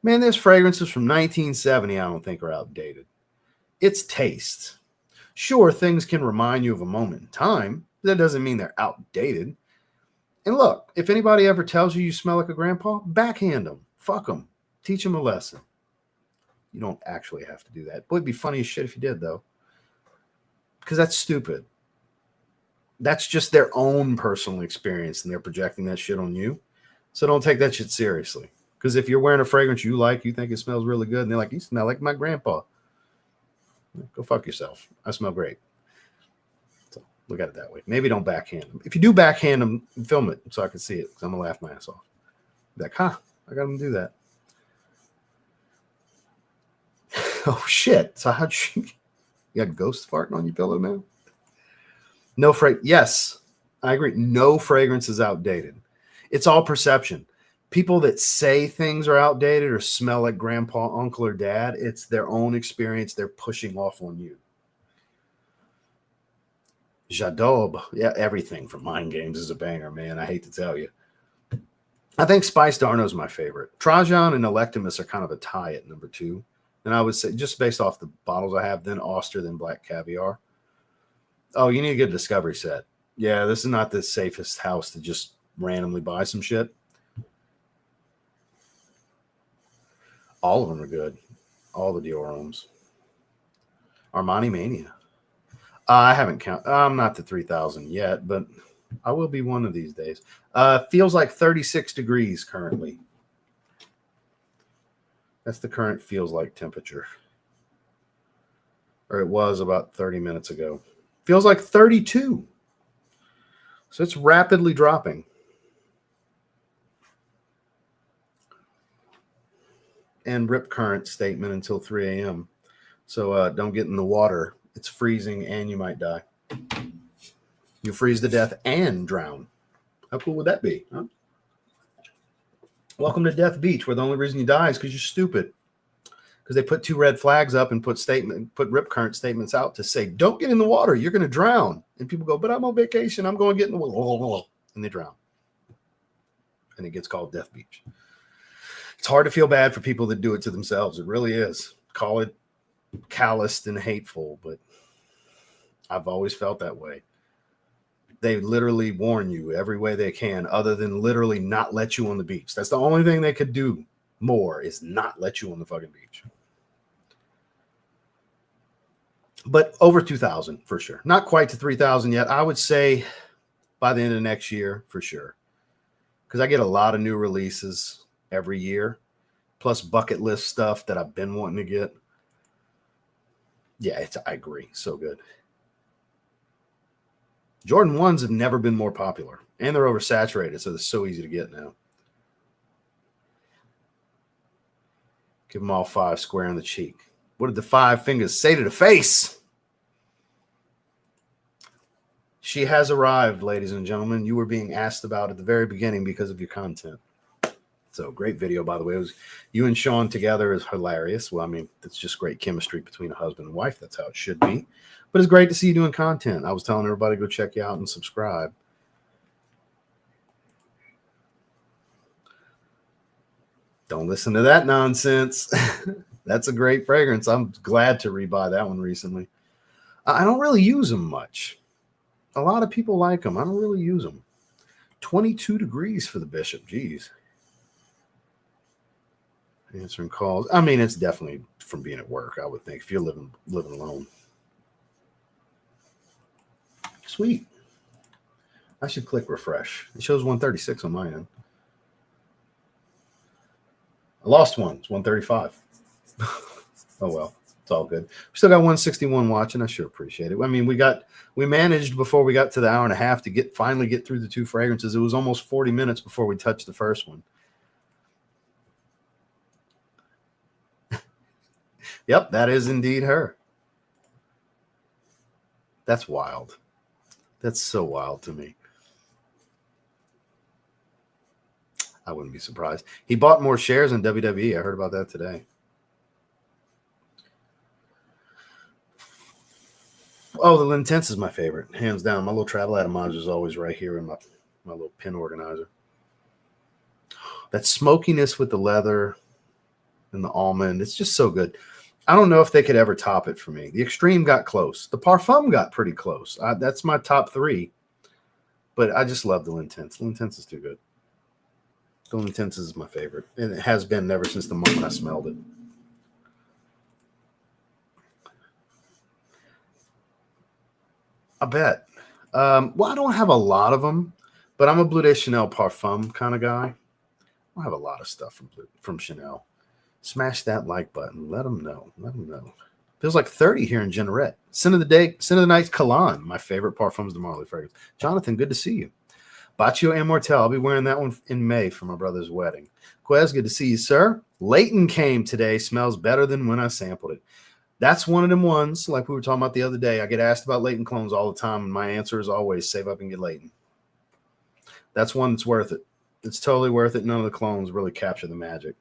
Man, there's fragrances from 1970 I don't think are outdated. It's taste. Sure, things can remind you of a moment in time. But that doesn't mean they're outdated. And look, if anybody ever tells you you smell like a grandpa, backhand them. Fuck them. Teach them a lesson. You don't actually have to do that. Boy, it'd be funny as shit if you did, though. Because that's stupid. That's just their own personal experience, and they're projecting that shit on you. So don't take that shit seriously. Because if you're wearing a fragrance you like, you think it smells really good, and they're like, you smell like my grandpa. Go fuck yourself. I smell great. So look at it that way. Maybe don't backhand them. If you do backhand them, film it so I can see it, because I'm going to laugh my ass off. Be like, I got them to do that. Oh, shit. So how'd you got ghost farting on your pillow now? No yes, I agree. No fragrance is outdated. It's all perception. People that say things are outdated or smell like grandpa, uncle, or dad, it's their own experience they're pushing off on you. J'adore. Yeah, everything from Mind Games is a banger, man. I hate to tell you. I think Spice Darno is my favorite. Trajan and Electimuss are kind of a tie at number 2. And I would say, just based off the bottles I have, then Oster, then Black Caviar. Oh, you need to get a discovery set. Yeah, this is not the safest house to just randomly buy some shit. All of them are good. All the Dior Hommes. Armani Mania. I haven't counted. I'm not to 3,000 yet, but I will be one of these days. Feels like 36 degrees currently. That's the current feels like temperature. Or it was about 30 minutes ago. Feels like 32. So it's rapidly dropping. And rip current statement until 3 a.m. So don't get in the water. It's freezing and you might die. You freeze to death and drown. How cool would that be? Huh? Welcome to Death Beach, where the only reason you die is because you're stupid. Because they put 2 red flags up and put rip current statements out to say, don't get in the water, you're going to drown. And people go, but I'm on vacation, I'm going to get in the water. And they drown. And it gets called Death Beach. It's hard to feel bad for people that do it to themselves. It really is. Call it calloused and hateful, but I've always felt that way. They literally warn you every way they can, other than literally not let you on the beach. That's the only thing they could do more, is not let you on the fucking beach. But over 2,000 for sure. Not quite to 3,000 yet. I would say by the end of next year for sure. Because I get a lot of new releases every year, plus bucket list stuff that I've been wanting to get. Yeah, I agree. So good. Jordan 1s have never been more popular, and they're oversaturated, so they're so easy to get now. Give them all 5 square in the cheek. What did the 5 fingers say to the face? She has arrived, ladies and gentlemen. You were being asked about at the very beginning because of your content. So great video, by the way. It was you and Sean together is hilarious. Well, I mean, it's just great chemistry between a husband and wife. That's how it should be. But it's great to see you doing content. I was telling everybody, go check you out and subscribe. Don't listen to that nonsense. That's a great fragrance. I'm glad to rebuy that one recently. I don't really use them much. A lot of people like them. I don't really use them. 22 degrees for the Bishop. Jeez. Answering calls. I mean, it's definitely from being at work, I would think, if you're living alone. Sweet. I should click refresh. It shows 136 on my end. I lost one. It's 135. Oh, well. It's all good. We still got 161 watching. I sure appreciate it. I mean, we managed before we got to the hour and a half to finally get through the 2 fragrances. It was almost 40 minutes before we touched the first one. Yep, that is indeed her. That's wild. That's so wild to me. I wouldn't be surprised. He bought more shares in WWE. I heard about that today. Oh, the Lintense is my favorite, hands down. My little travel atomizer is always right here in my little pin organizer. That smokiness with the leather and the almond, it's just so good. I don't know if they could ever top it for me. The Extreme got close. The Parfum got pretty close. That's my top 3. But I just love the Lintense. The Lintense is too good. The Lintense is my favorite. And it has been ever since the moment I smelled it. I bet. Well, I don't have a lot of them, but I'm a Bleu de Chanel Parfum kind of guy. I have a lot of stuff from Chanel. Smash that like button. Let them know. Let them know. Feels like 30 here in Generette. Scent of the Night Cologne. My favorite Parfums de Marley fragrance. Jonathan, good to see you. Baccio Immortel. I'll be wearing that one in May for my brother's wedding. Quez, good to see you, sir. Leighton came today. Smells better than when I sampled it. That's one of them ones, like we were talking about the other day. I get asked about Leighton clones all the time, and my answer is always save up and get Leighton. That's one that's worth it. It's totally worth it. None of the clones really capture the magic.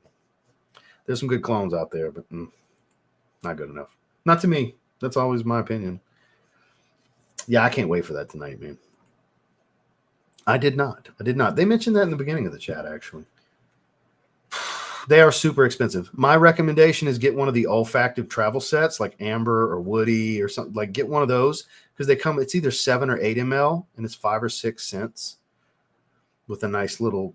There's some good clones out there, but not good enough. Not to me. That's always my opinion. Yeah, I can't wait for that tonight, man. I did not. They mentioned that in the beginning of the chat, actually. They are super expensive. My recommendation is get one of the olfactive travel sets like Amber or Woody or something. Like get one of those because they come, it's either 7 or 8 ml and it's 5 or 6 cents with a nice little,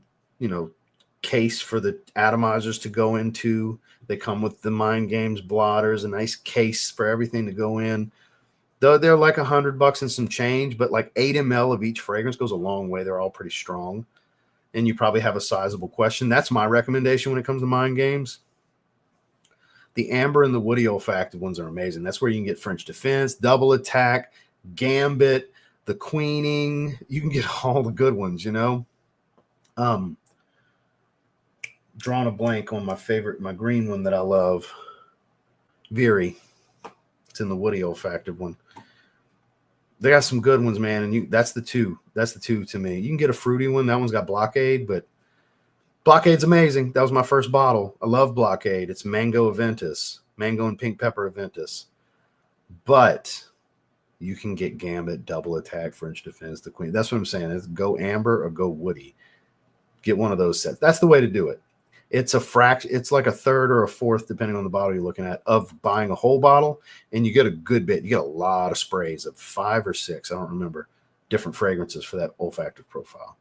case for the atomizers to go into. They come with the Mind Games blotters, a nice case for everything to go in. Though they're like $100 and some change, but like 8 ml of each fragrance goes a long way. They're all pretty strong. And you probably have a sizable question. That's my recommendation when it comes to Mind Games. The Amber and the Woody olfactive ones are amazing. That's where you can get French Defense, Double Attack, Gambit, the Queening. You can get all the good ones, Drawn a blank on my green one that I love. Veery. It's in the Woody olfactive one. They got some good ones, man, and that's the two. That's the two to me. You can get a fruity one. That one's got Blockade, but Blockade's amazing. That was my first bottle. I love Blockade. It's Mango Aventus, Mango and Pink Pepper Aventus. But you can get Gambit, Double Attack, French Defense, the Queen. That's what I'm saying. It's go Amber or go Woody. Get one of those sets. That's the way to do it. It's a fraction. It's like a third or a fourth, depending on the bottle you're looking at, of buying a whole bottle, and you get a good bit. You get a lot of sprays of 5 or 6. I don't remember different fragrances for that olfactive profile.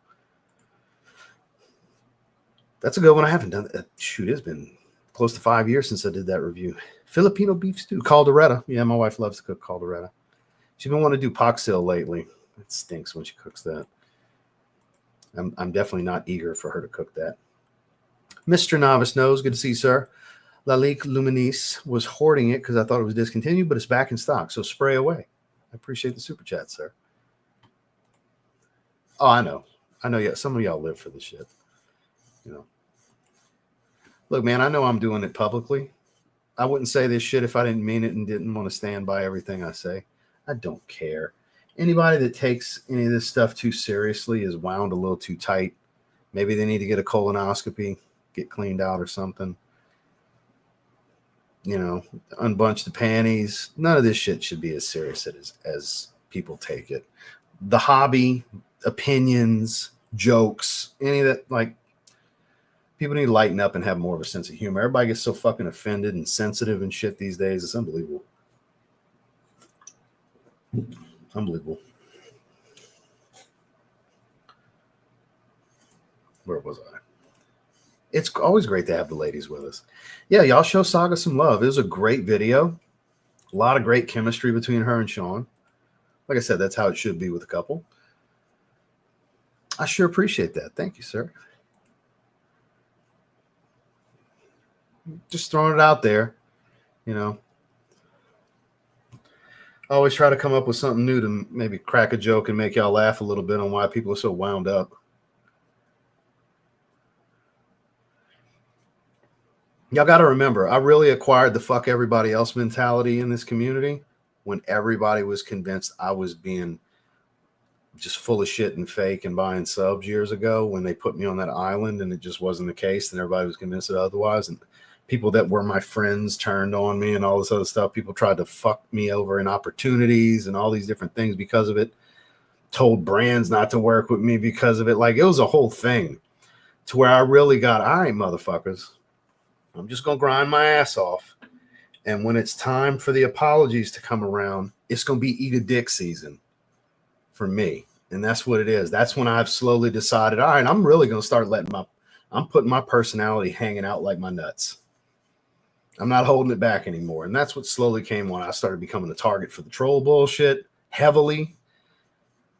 That's a good one. I haven't done that. Shoot, it's been close to 5 years since I did that review. Filipino beef stew, caldereta. Yeah, my wife loves to cook caldereta. She's been wanting to do Poxil lately. It stinks when she cooks that. I'm definitely not eager for her to cook that. Mr. Novice knows. Good to see you, sir. Lalique Luminis was hoarding it because I thought it was discontinued, but it's back in stock. So spray away. I appreciate the super chat, sir. Oh, I know. Yeah, some of y'all live for this shit. Look, man, I know I'm doing it publicly. I wouldn't say this shit if I didn't mean it and didn't want to stand by everything I say. I don't care. Anybody that takes any of this stuff too seriously is wound a little too tight. Maybe they need to get a colonoscopy, get cleaned out or something. Unbunch the panties. None of this shit should be as serious as people take it. The hobby, opinions, jokes, any of that, like, people need to lighten up and have more of a sense of humor. Everybody gets so fucking offended and sensitive and shit these days. It's unbelievable. Unbelievable. Where was I? It's always great to have the ladies with us. Yeah, y'all show Saga some love. It was a great video. A lot of great chemistry between her and Sean. Like I said, that's how it should be with a couple. I sure appreciate that. Thank you, sir. Just throwing it out there, I always try to come up with something new to maybe crack a joke and make y'all laugh a little bit on why people are so wound up. Y'all got to remember, I really acquired the fuck everybody else mentality in this community when everybody was convinced I was being just full of shit and fake and buying subs years ago when they put me on that island and it just wasn't the case and everybody was convinced that otherwise. And people that were my friends turned on me and all this other stuff. People tried to fuck me over in opportunities and all these different things because of it. Told brands not to work with me because of it. Like, it was a whole thing to where I really got, all right, motherfuckers, I'm just going to grind my ass off. And when it's time for the apologies to come around, it's going to be eat a dick season for me. And that's what it is. That's when I've slowly decided, all right, I'm really going to start I'm putting my personality hanging out like my nuts. I'm not holding it back anymore. And that's what slowly came when I started becoming a target for the troll bullshit heavily.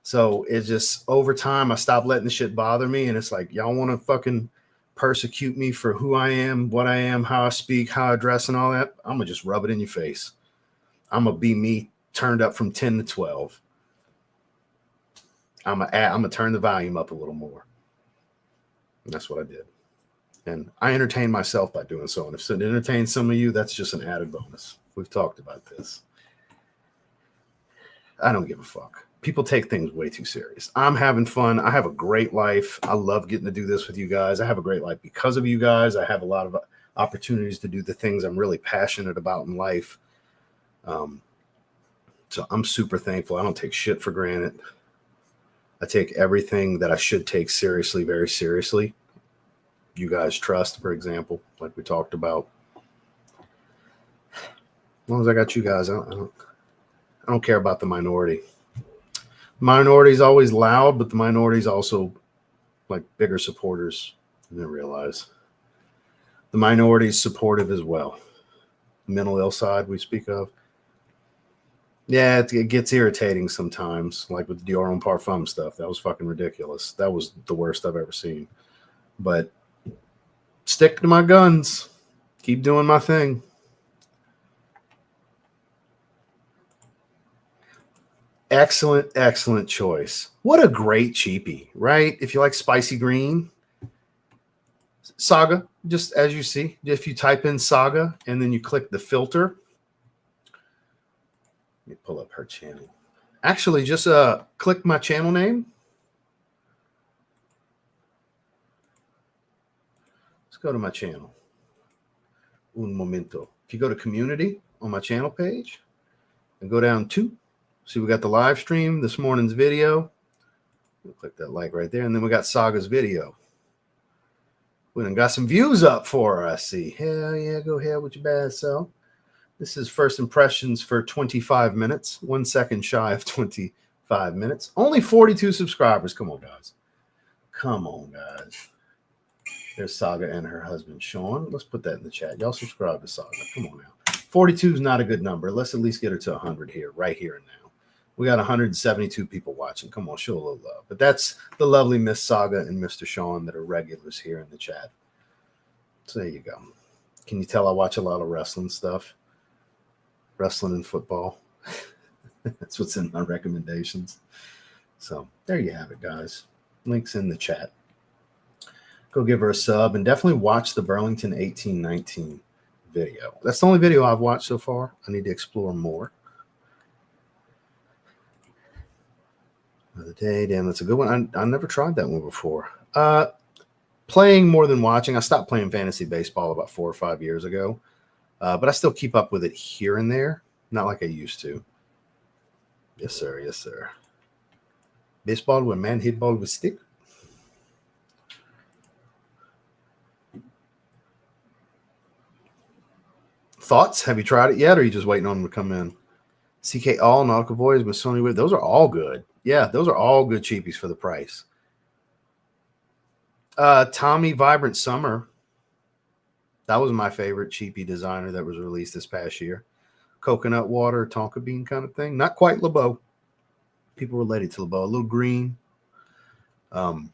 So it's just over time, I stopped letting the shit bother me. And it's like, y'all want to fucking persecute me for who I am, what I am, how I speak, how I dress and all that. I'm going to just rub it in your face. I'm going to be me turned up from 10 to 12. I'm going to turn the volume up a little more. And that's what I did. And I entertain myself by doing so. And if it entertains some of you, that's just an added bonus. We've talked about this. I don't give a fuck. People take things way too serious. I'm having fun. I have a great life. I love getting to do this with you guys. I have a great life because of you guys. I have a lot of opportunities to do the things I'm really passionate about in life. So I'm super thankful. I don't take shit for granted. I take everything that I should take seriously, very seriously. You guys trust, for example, like we talked about. As long as I got you guys, I don't care about the minority. Minority is always loud, but the minority is also like bigger supporters than they realize. The minority is supportive as well. The mental ill side we speak of. Yeah, it gets irritating sometimes, like with the Dior Homme Parfum stuff. That was fucking ridiculous. That was the worst I've ever seen. But stick to my guns. Keep doing my thing. Excellent, excellent choice. What a great cheapie, right? If you like spicy green, Saga, just as you see, if you type in Saga and then you click the filter, let me pull up her channel. Actually, just click my channel name. Let's go to my channel. Un momento. If you go to community on my channel page and go down to, see, we got the live stream, this morning's video. We'll click that like right there. And then we got Saga's video. We done got some views up for her, I see. Hell yeah, go ahead with your bad self. This is first impressions for 25 minutes. 1 second shy of 25 minutes. Only 42 subscribers. Come on, guys. Come on, guys. There's Saga and her husband, Sean. Let's put that in the chat. Y'all subscribe to Saga. Come on now. 42 is not a good number. Let's at least get her to 100 here, right here and now. We got 172 people watching. Come on, show a little love. But that's the lovely Miss Saga and Mr. Sean that are regulars here in the chat. So there you go. Can you tell I watch a lot of wrestling stuff? Wrestling and football. That's what's in my recommendations. So there you have it, guys. Links in the chat. Go give her a sub and definitely watch the Burlington 1819 video. That's the only video I've watched so far. I need to explore more. Another day. Damn, that's a good one. I never tried that one before. Playing more than watching. I stopped playing fantasy baseball about 4 or 5 years ago. But I still keep up with it here and there. Not like I used to. Yes, sir. Yes, sir. Baseball with man hit ball with stick. Thoughts? Have you tried it yet, or are you just waiting on them to come in? CK All, Nautical Voyage, Smithsonian Wood. Those are all good. Yeah, those are all good cheapies for the price. Tommy Vibrant Summer. That was my favorite cheapie designer that was released this past year. Coconut water, tonka bean kind of thing. Not quite LeBeau. People related to LeBeau. A little green. That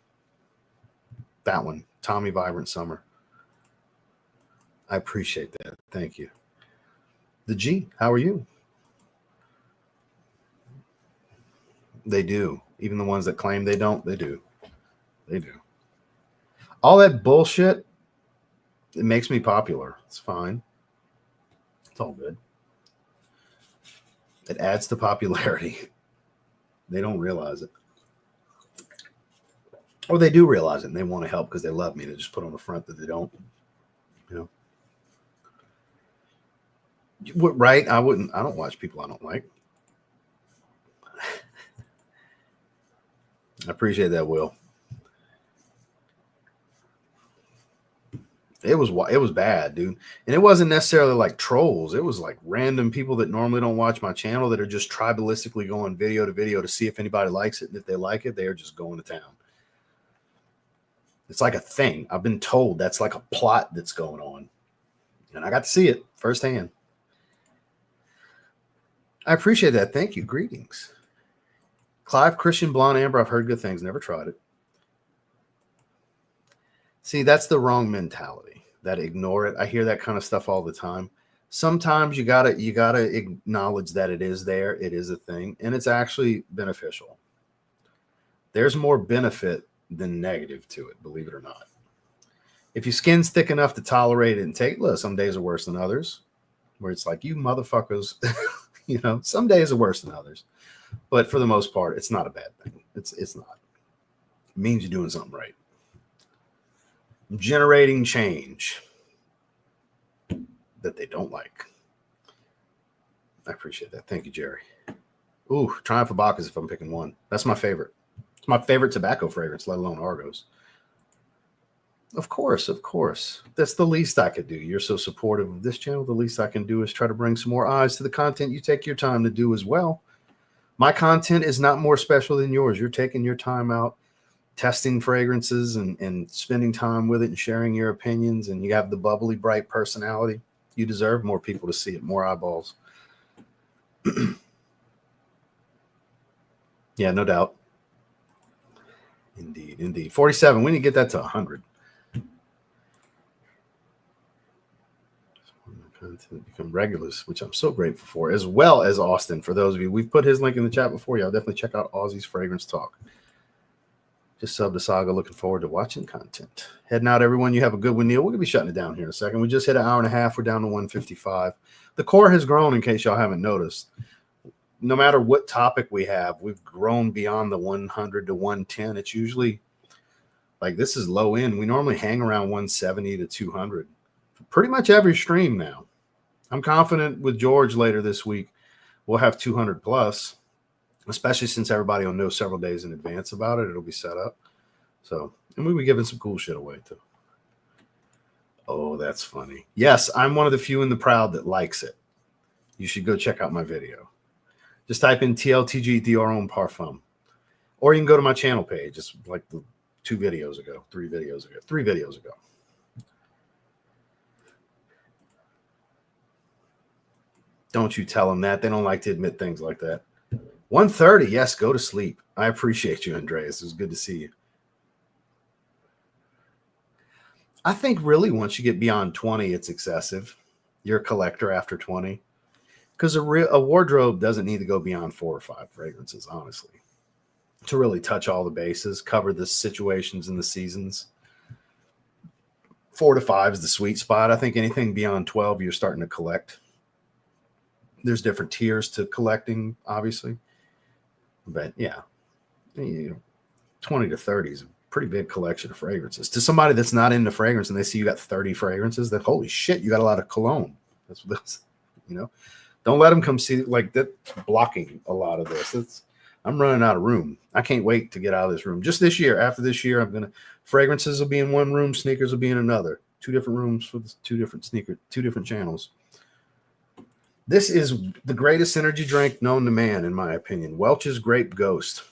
one. Tommy Vibrant Summer. I appreciate that. Thank you. The G, how are you? They do. Even the ones that claim they don't, they do. They do. All that bullshit, it makes me popular. It's fine. It's all good. It adds to popularity. They don't realize it. Or they do realize it and they want to help because they love me. They just put on the front that they don't, you know. Right? I don't watch people I don't like. I appreciate that, Will. It was bad, dude. And it wasn't necessarily like trolls. It was like random people that normally don't watch my channel that are just tribalistically going video to video to see if anybody likes it. And if they like it, they are just going to town. It's like a thing. I've been told that's like a plot that's going on. And I got to see it firsthand. I appreciate that. Thank you. Greetings. Clive Christian Blonde Amber. I've heard good things. Never tried it. See, that's the wrong mentality. That ignore it. I hear that kind of stuff all the time. Sometimes you gotta acknowledge that it is there. It is a thing, and it's actually beneficial. There's more benefit than negative to it, believe it or not. If your skin's thick enough to tolerate it and take, look, some days are worse than others. Where it's like, you motherfuckers, you know, some days are worse than others. But for the most part, it's not a bad thing. It's not. It means you're doing something right. Generating change that they don't like. I appreciate that. Thank you, Jerry. Ooh, Triumph of Bacchus if I'm picking one. That's my favorite. It's my favorite tobacco fragrance, let alone Argos. Of course, of course. That's the least I could do. You're so supportive of this channel. The least I can do is try to bring some more eyes to the content you take your time to do as well. My content is not more special than yours. You're taking your time out testing fragrances and spending time with it and sharing your opinions, and you have the bubbly, bright personality. You deserve more people to see it, more eyeballs. Yeah, no doubt. Indeed, indeed. 47. We need to get that to 100. Content become regulars, which I'm so grateful for, as well as Austin. For those of you, we've put his link in the chat before. Y'all definitely check out Aussie's Fragrance Talk. Just sub to Saga. Looking forward to watching content. Heading out, everyone. You have a good one, Neil. We're going to be shutting it down here in a second. We just hit an hour and a half. We're down to 155. The core has grown, in case y'all haven't noticed. No matter what topic we have, we've grown beyond the 100 to 110. It's usually like this is low end. We normally hang around 170 to 200. Pretty much every stream now. I'm confident with George later this week, we'll have 200 plus. Especially since everybody will know several days in advance about it. It'll be set up. So, and we'll be giving some cool shit away too. Oh, that's funny. Yes, I'm one of the few in the crowd that likes it. You should go check out my video. Just type in TLTG Dior Homme Parfum. Or you can go to my channel page. It's like the 3 videos ago. Don't you tell them that. They don't like to admit things like that. 1:30. Yes, go to sleep. I appreciate you, Andreas. It was good to see you. I think really once you get beyond 20, it's excessive. You're a collector after 20. Because a wardrobe doesn't need to go beyond 4 or 5 fragrances, honestly. To really touch all the bases, cover the situations and the seasons. 4 to 5 is the sweet spot. I think anything beyond 12, you're starting to collect. There's different tiers to collecting, obviously. But yeah, 20 to 30 is a pretty big collection of fragrances. To somebody that's not into fragrance and they see you got 30 fragrances, that holy shit, you got a lot of cologne. That's what that's, you know. Don't let them come see like that blocking a lot of this. I'm running out of room. I can't wait to get out of this room. Just this year, after this year, fragrances will be in one room, sneakers will be in another. 2 different rooms for the 2 different channels. This is the greatest energy drink known to man, in my opinion. Welch's Grape Ghost.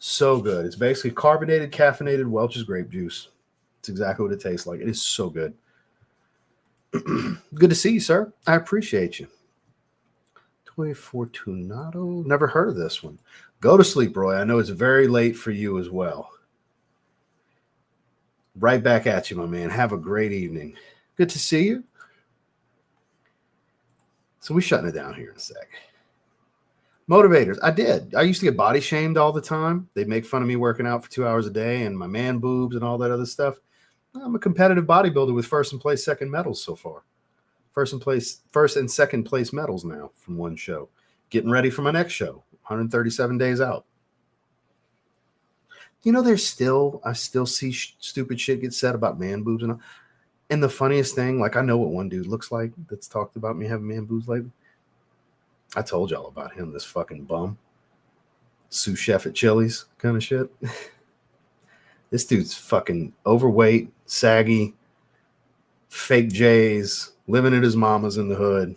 So good. It's basically carbonated, caffeinated Welch's grape juice. It's exactly what it tastes like. It is so good. Good to see you, sir. I appreciate you. Toy Fortunato. Never heard of this one. Go to sleep, Roy. I know it's very late for you as well. Right back at you, my man. Have a great evening. Good to see you. So we're shutting it down here in a sec. Motivators. I did. I used to get body shamed all the time. They'd make fun of me working out for 2 hours a day and my man boobs and all that other stuff. I'm a competitive bodybuilder with first and place, second medals so far. First and second place medals now from one show. Getting ready for my next show. 137 days out. You know, I still see stupid shit get said about man boobs and the funniest thing, like I know what one dude looks like that's talked about me having man boobs lately. I told y'all about him, this fucking bum, sous chef at Chili's kind of shit. This dude's fucking overweight, saggy, fake J's, living at his mama's in the hood.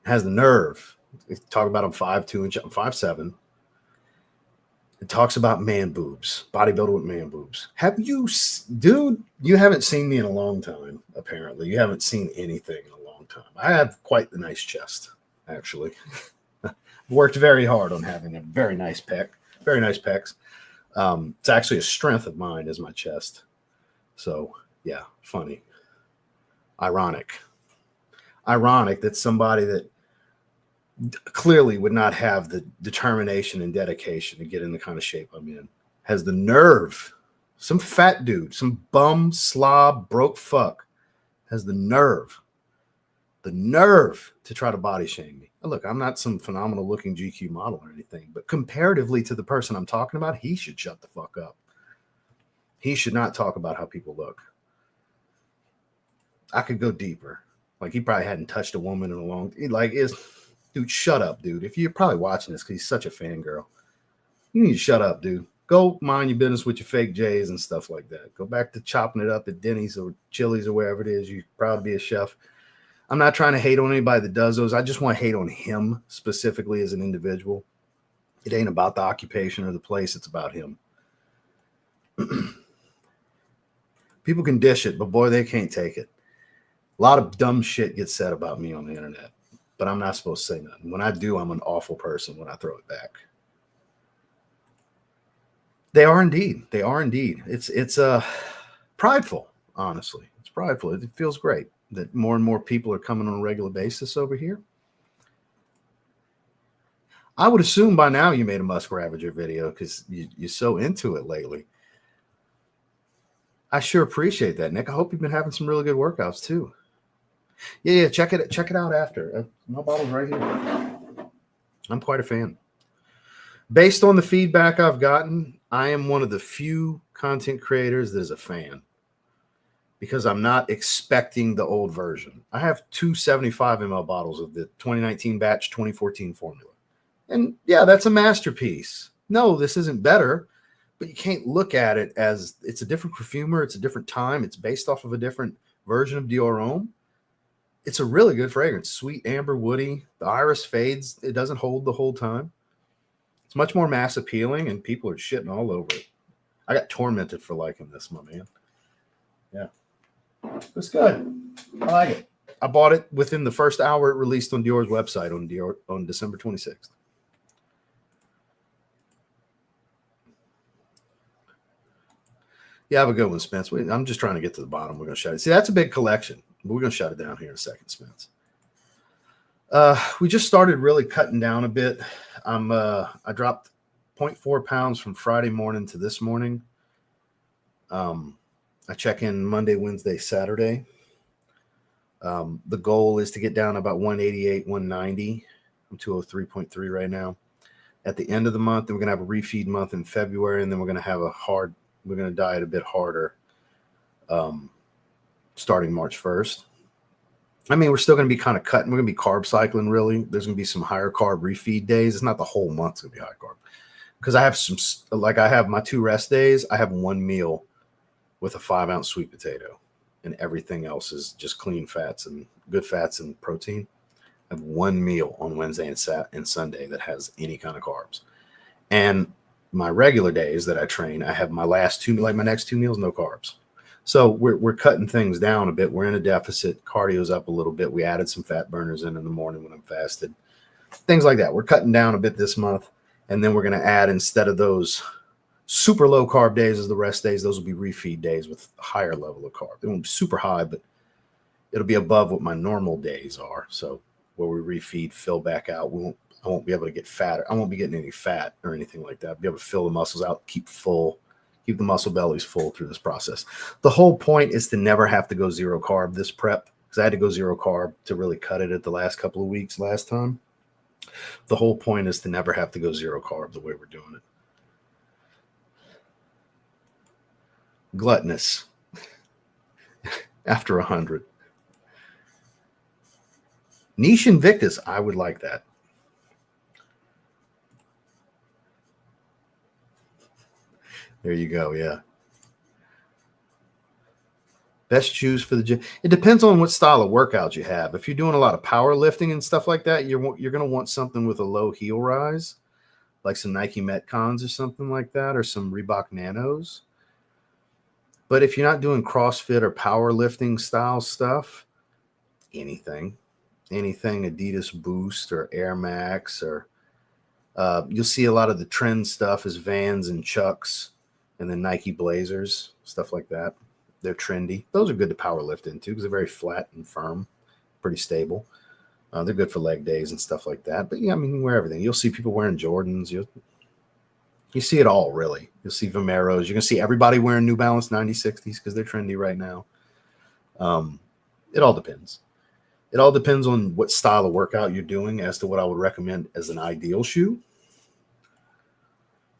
Has the nerve. Talk about him 5'2" and 5'7". It talks about man boobs, bodybuilder with man boobs. Dude, you haven't seen me in a long time, apparently. You haven't seen anything in a long time. I have quite the nice chest, actually. Worked very hard on having a very nice pec, very nice pecs. It's actually a strength of mine is my chest. So, yeah, funny. Ironic that somebody that clearly would not have the determination and dedication to get in the kind of shape I'm in has the nerve, some fat dude, some bum, slob, broke fuck has the nerve to try to body shame me. Look, I'm not some phenomenal looking GQ model or anything, but comparatively to the person I'm talking about, he should shut the fuck up. He should not talk about how people look. I could go deeper. Like he probably hadn't touched a woman in a long dude, shut up, dude. If you're probably watching this because he's such a fangirl, you need to shut up, dude. Go mind your business with your fake J's and stuff like that. Go back to chopping it up at Denny's or Chili's or wherever it is. You're proud to be a chef. I'm not trying to hate on anybody that does those. I just want to hate on him specifically as an individual. It ain't about the occupation or the place. It's about him. People can dish it, but boy, they can't take it. A lot of dumb shit gets said about me on the internet, but I'm not supposed to say nothing. When I do, I'm an awful person when I throw it back. They are indeed. They are indeed. It's prideful, honestly. It's prideful. It feels great that more and more people are coming on a regular basis over here. I would assume by now you made a Musk Ravager video because you're so into it lately. I sure appreciate that, Nick. I hope you've been having some really good workouts too. Yeah, check it out after. My bottle's right here. I'm quite a fan. Based on the feedback I've gotten, I am one of the few content creators that is a fan because I'm not expecting the old version. I have two 75 ml bottles of the 2019 batch 2014 formula. And yeah, that's a masterpiece. No, this isn't better, but you can't look at it as it's a different perfumer. It's a different time. It's based off of a different version of Dior Homme. It's a really good fragrance. Sweet, amber, woody. The iris fades. It doesn't hold the whole time. It's much more mass appealing, and people are shitting all over it. I got tormented for liking this, my man. Yeah. It's good. I like it. I bought it within the first hour it released on Dior's website on December 26th. Yeah, have a good one, Spence. I'm just trying to get to the bottom. We're going to shut it. See, that's a big collection. We're going to shut it down here in a second, Spence. We just started really cutting down a bit. I dropped 0.4 pounds from Friday morning to this morning. I check in Monday, Wednesday, Saturday. The goal is to get down about 188, 190. I'm 203.3 right now. At the end of the month, then we're going to have a refeed month in February, and then we're going to have we're going to diet a bit harder starting March 1st. I mean, we're still going to be kind of cutting. We're going to be carb cycling, really. There's going to be some higher carb refeed days. It's not the whole month's going to be high carb. Because I have my 2 rest days. I have 1 meal with a 5-ounce sweet potato. And everything else is just clean fats and good fats and protein. I have 1 meal on Wednesday and Sunday that has any kind of carbs. And my regular days that I train, I have my next 2 meals, no carbs. So we're cutting things down a bit. We're in a deficit. Cardio's up a little bit. We added some fat burners in the morning when I'm fasted. Things like that. We're cutting down a bit this month. And then we're going to add, instead of those super low carb days as the rest days, those will be refeed days with a higher level of carb. It won't be super high, but it'll be above what my normal days are. So where we refeed, fill back out, I won't be able to get fat. I won't be getting any fat or anything like that. I'll be able to fill the muscles out, keep the muscle bellies full through this process. The whole point is to never have to go zero carb this prep, because I had to go zero carb to really cut it at the last couple of weeks last time. The whole point is to never have to go zero carb the way we're doing it. Gluttonous. After 100. Niche Invictus. I would like that. There you go. Yeah. Best shoes for the gym. It depends on what style of workout you have. If you're doing a lot of powerlifting and stuff like that, you're going to want something with a low heel rise, like some Nike Metcons or something like that, or some Reebok Nanos. But if you're not doing CrossFit or powerlifting style stuff, anything Adidas Boost or Air Max, or you'll see a lot of the trend stuff is Vans and Chucks, and then Nike Blazers, stuff like that. They're trendy. Those are good to power lift into because they're very flat and firm, pretty stable. They're good for leg days and stuff like that. But yeah, I mean, you wear everything. You'll see people wearing Jordans. You see it all, really. You'll see Vomeros. You're going to see everybody wearing New Balance 9060s because they're trendy right now. It all depends. It all depends on what style of workout you're doing as to what I would recommend as an ideal shoe.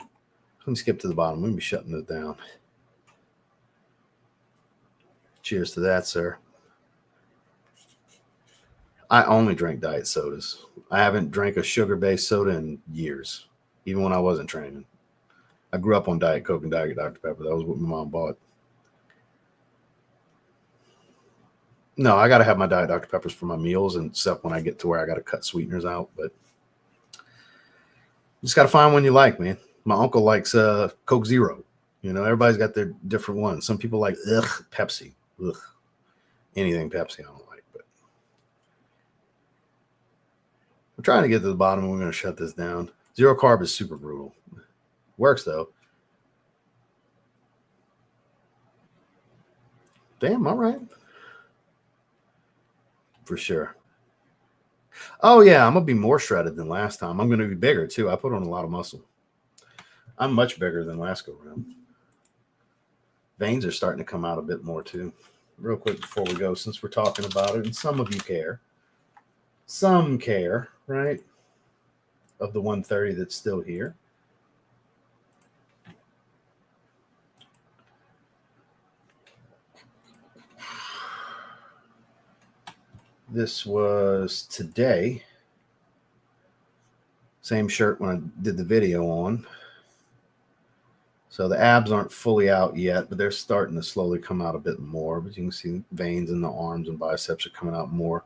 Let me skip to the bottom. Let me be shutting this down. Cheers to that, sir. I only drink diet sodas. I haven't drank a sugar-based soda in years, even when I wasn't training. I grew up on Diet Coke and Diet Dr. Pepper. That was what my mom bought. No, I got to have my Diet Dr. Peppers for my meals, and except when I get to where I got to cut sweeteners out. But you just got to find one you like, man. My uncle likes Coke Zero. You know, everybody's got their different ones. Some people like Pepsi. Ugh. Anything Pepsi I don't like. But I'm trying to get to the bottom, and we're going to shut this down. Zero carb is super brutal. Works, though. Damn, all right. For sure. Oh, yeah, I'm going to be more shredded than last time. I'm going to be bigger, too. I put on a lot of muscle. I'm much bigger than last go-round. Veins are starting to come out a bit more, too. Real quick before we go, since we're talking about it, and some of you care. Some care, right? Of the 130 that's still here. This was today. Same shirt when I did the video on. So the abs aren't fully out yet, but they're starting to slowly come out a bit more. But you can see veins in the arms and biceps are coming out more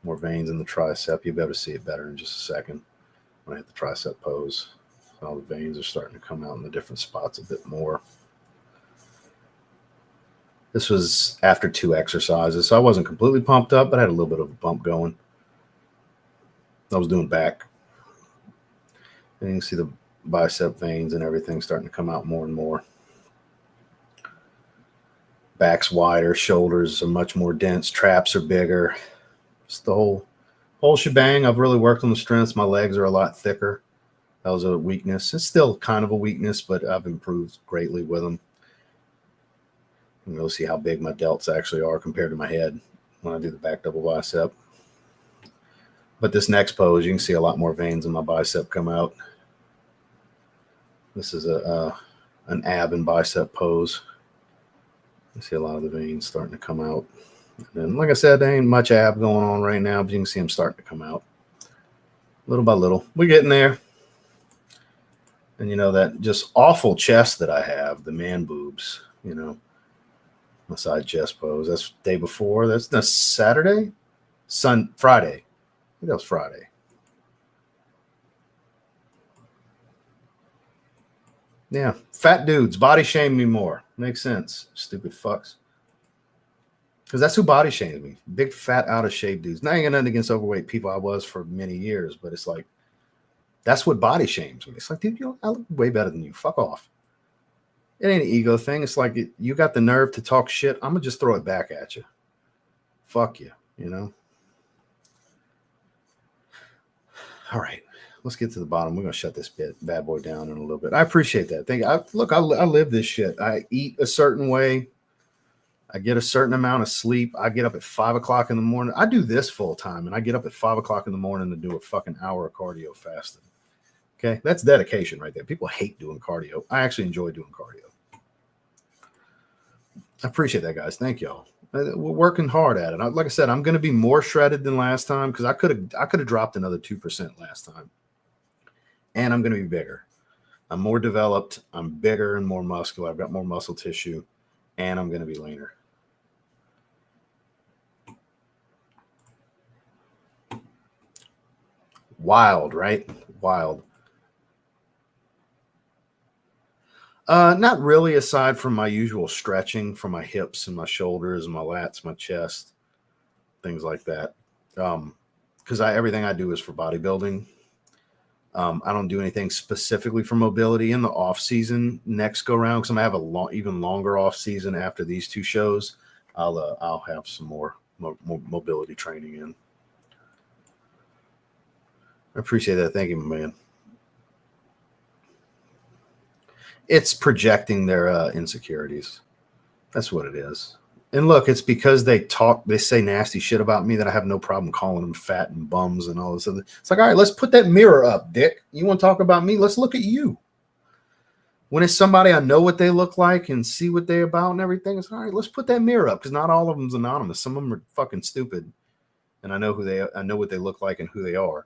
veins in the tricep. You'll be able to see it better in just a second when I hit the tricep pose. All the veins are starting to come out in the different spots a bit more. This was after 2 exercises, so I wasn't completely pumped up, but I had a little bit of a bump going. I was doing back. And you can see the bicep veins and everything starting to come out more and more. Back's wider, shoulders are much more dense, traps are bigger. Just the whole shebang. I've really worked on the strengths. My legs are a lot thicker. That was a weakness. It's still kind of a weakness, but I've improved greatly with them. And you'll see how big my delts actually are compared to my head when I do the back double bicep. But this next pose, you can see a lot more veins in my bicep come out. This is an ab and bicep pose. You see a lot of the veins starting to come out. And like I said, there ain't much ab going on right now, but you can see them starting to come out. Little by little. We're getting there. And, you know, that just awful chest that I have, the man boobs, you know, my side chest pose. That's the day before. That's Saturday? Friday. I think that was Friday. Yeah. Fat dudes. Body shame me more. Makes sense. Stupid fucks. Because that's who body shames me. Big, fat, out of shape dudes. Now, I ain't got nothing against overweight people. I was for many years, but it's like, that's what body shames me. It's like, dude, I look way better than you. Fuck off. It ain't an ego thing. It's like, you got the nerve to talk shit. I'm going to just throw it back at you. Fuck you, you know? All right. Let's get to the bottom. We're going to shut this bad boy down in a little bit. I appreciate that. I live this shit. I eat a certain way. I get a certain amount of sleep. I get up at 5 o'clock in the morning. I do this full time, and I get up at 5 o'clock in the morning to do a fucking hour of cardio fasting. Okay, that's dedication right there. People hate doing cardio. I actually enjoy doing cardio. I appreciate that, guys. Thank y'all. We're working hard at it. Like I said, I'm going to be more shredded than last time because I could have dropped another 2% last time. And I'm going to be bigger. I'm more developed. I'm bigger and more muscular. I've got more muscle tissue, and I'm going to be leaner. Wild, right? Wild. Not really, aside from my usual stretching for my hips and my shoulders and my lats, my chest, things like that. Because everything I do is for bodybuilding. I don't do anything specifically for mobility in the off season. Next go round, because I'm gonna have even longer off season after these two shows. I'll have some more mobility training in. I appreciate that. Thank you, my man. It's projecting their insecurities. That's what it is. And look, it's because they say nasty shit about me that I have no problem calling them fat and bums and all this other. It's like, all right, let's put that mirror up, dick. You want to talk about me? Let's look at you. When it's somebody I know what they look like and see what they're about and everything, it's all right, let's put that mirror up, because not all of them's anonymous. Some of them are fucking stupid. And I know what they look like and who they are.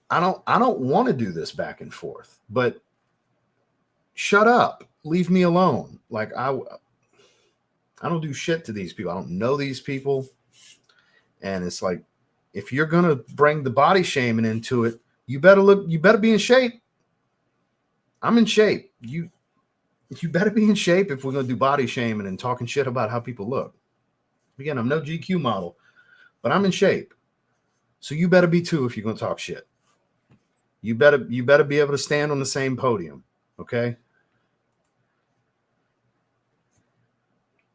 I don't want to do this back and forth, but shut up. Leave me alone. Like I don't do shit to these people. I don't know these people. And it's like, if you're going to bring the body shaming into it, you better be in shape. I'm in shape. You better be in shape if we're going to do body shaming and talking shit about how people look. Again, I'm no GQ model, but I'm in shape. So you better be too if you're going to talk shit. You better be able to stand on the same podium, okay?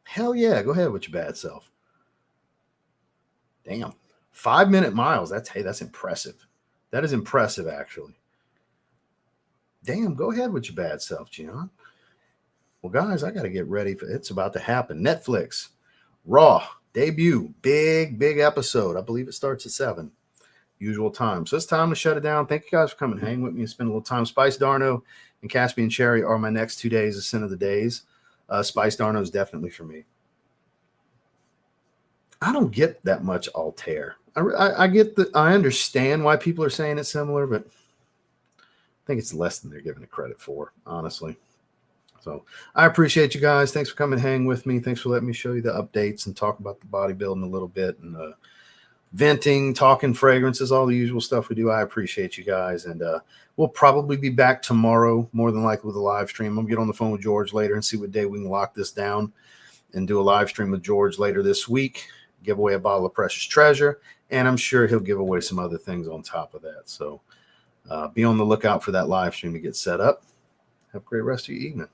Hell yeah, go ahead with your bad self. Damn. 5-minute miles. That's impressive. That is impressive, actually. Damn, go ahead with your bad self, Gian. Well, guys, I got to get ready for it's about to happen. Netflix, Raw, debut, big episode. I believe it starts at 7. Usual time. So it's time to shut it down. Thank you guys for coming, hang with me, and spend a little time. Spice Darno and Caspian Cherry are my next 2 days of Sin of the Days. Spice Darno is definitely for me. I don't get that much Altair. I understand why people are saying it's similar, but I think it's less than they're giving it credit for, honestly. So I appreciate you guys. Thanks for coming, hang with me. Thanks for letting me show you the updates and talk about the bodybuilding a little bit and venting, talking fragrances, all the usual stuff we do. I appreciate you guys. And we'll probably be back tomorrow, more than likely, with a live stream. I'm going to get on the phone with George later and see what day we can lock this down and do a live stream with George later this week, give away a bottle of Precious Treasure, and I'm sure he'll give away some other things on top of that. So be on the lookout for that live stream to get set up. Have a great rest of your evening.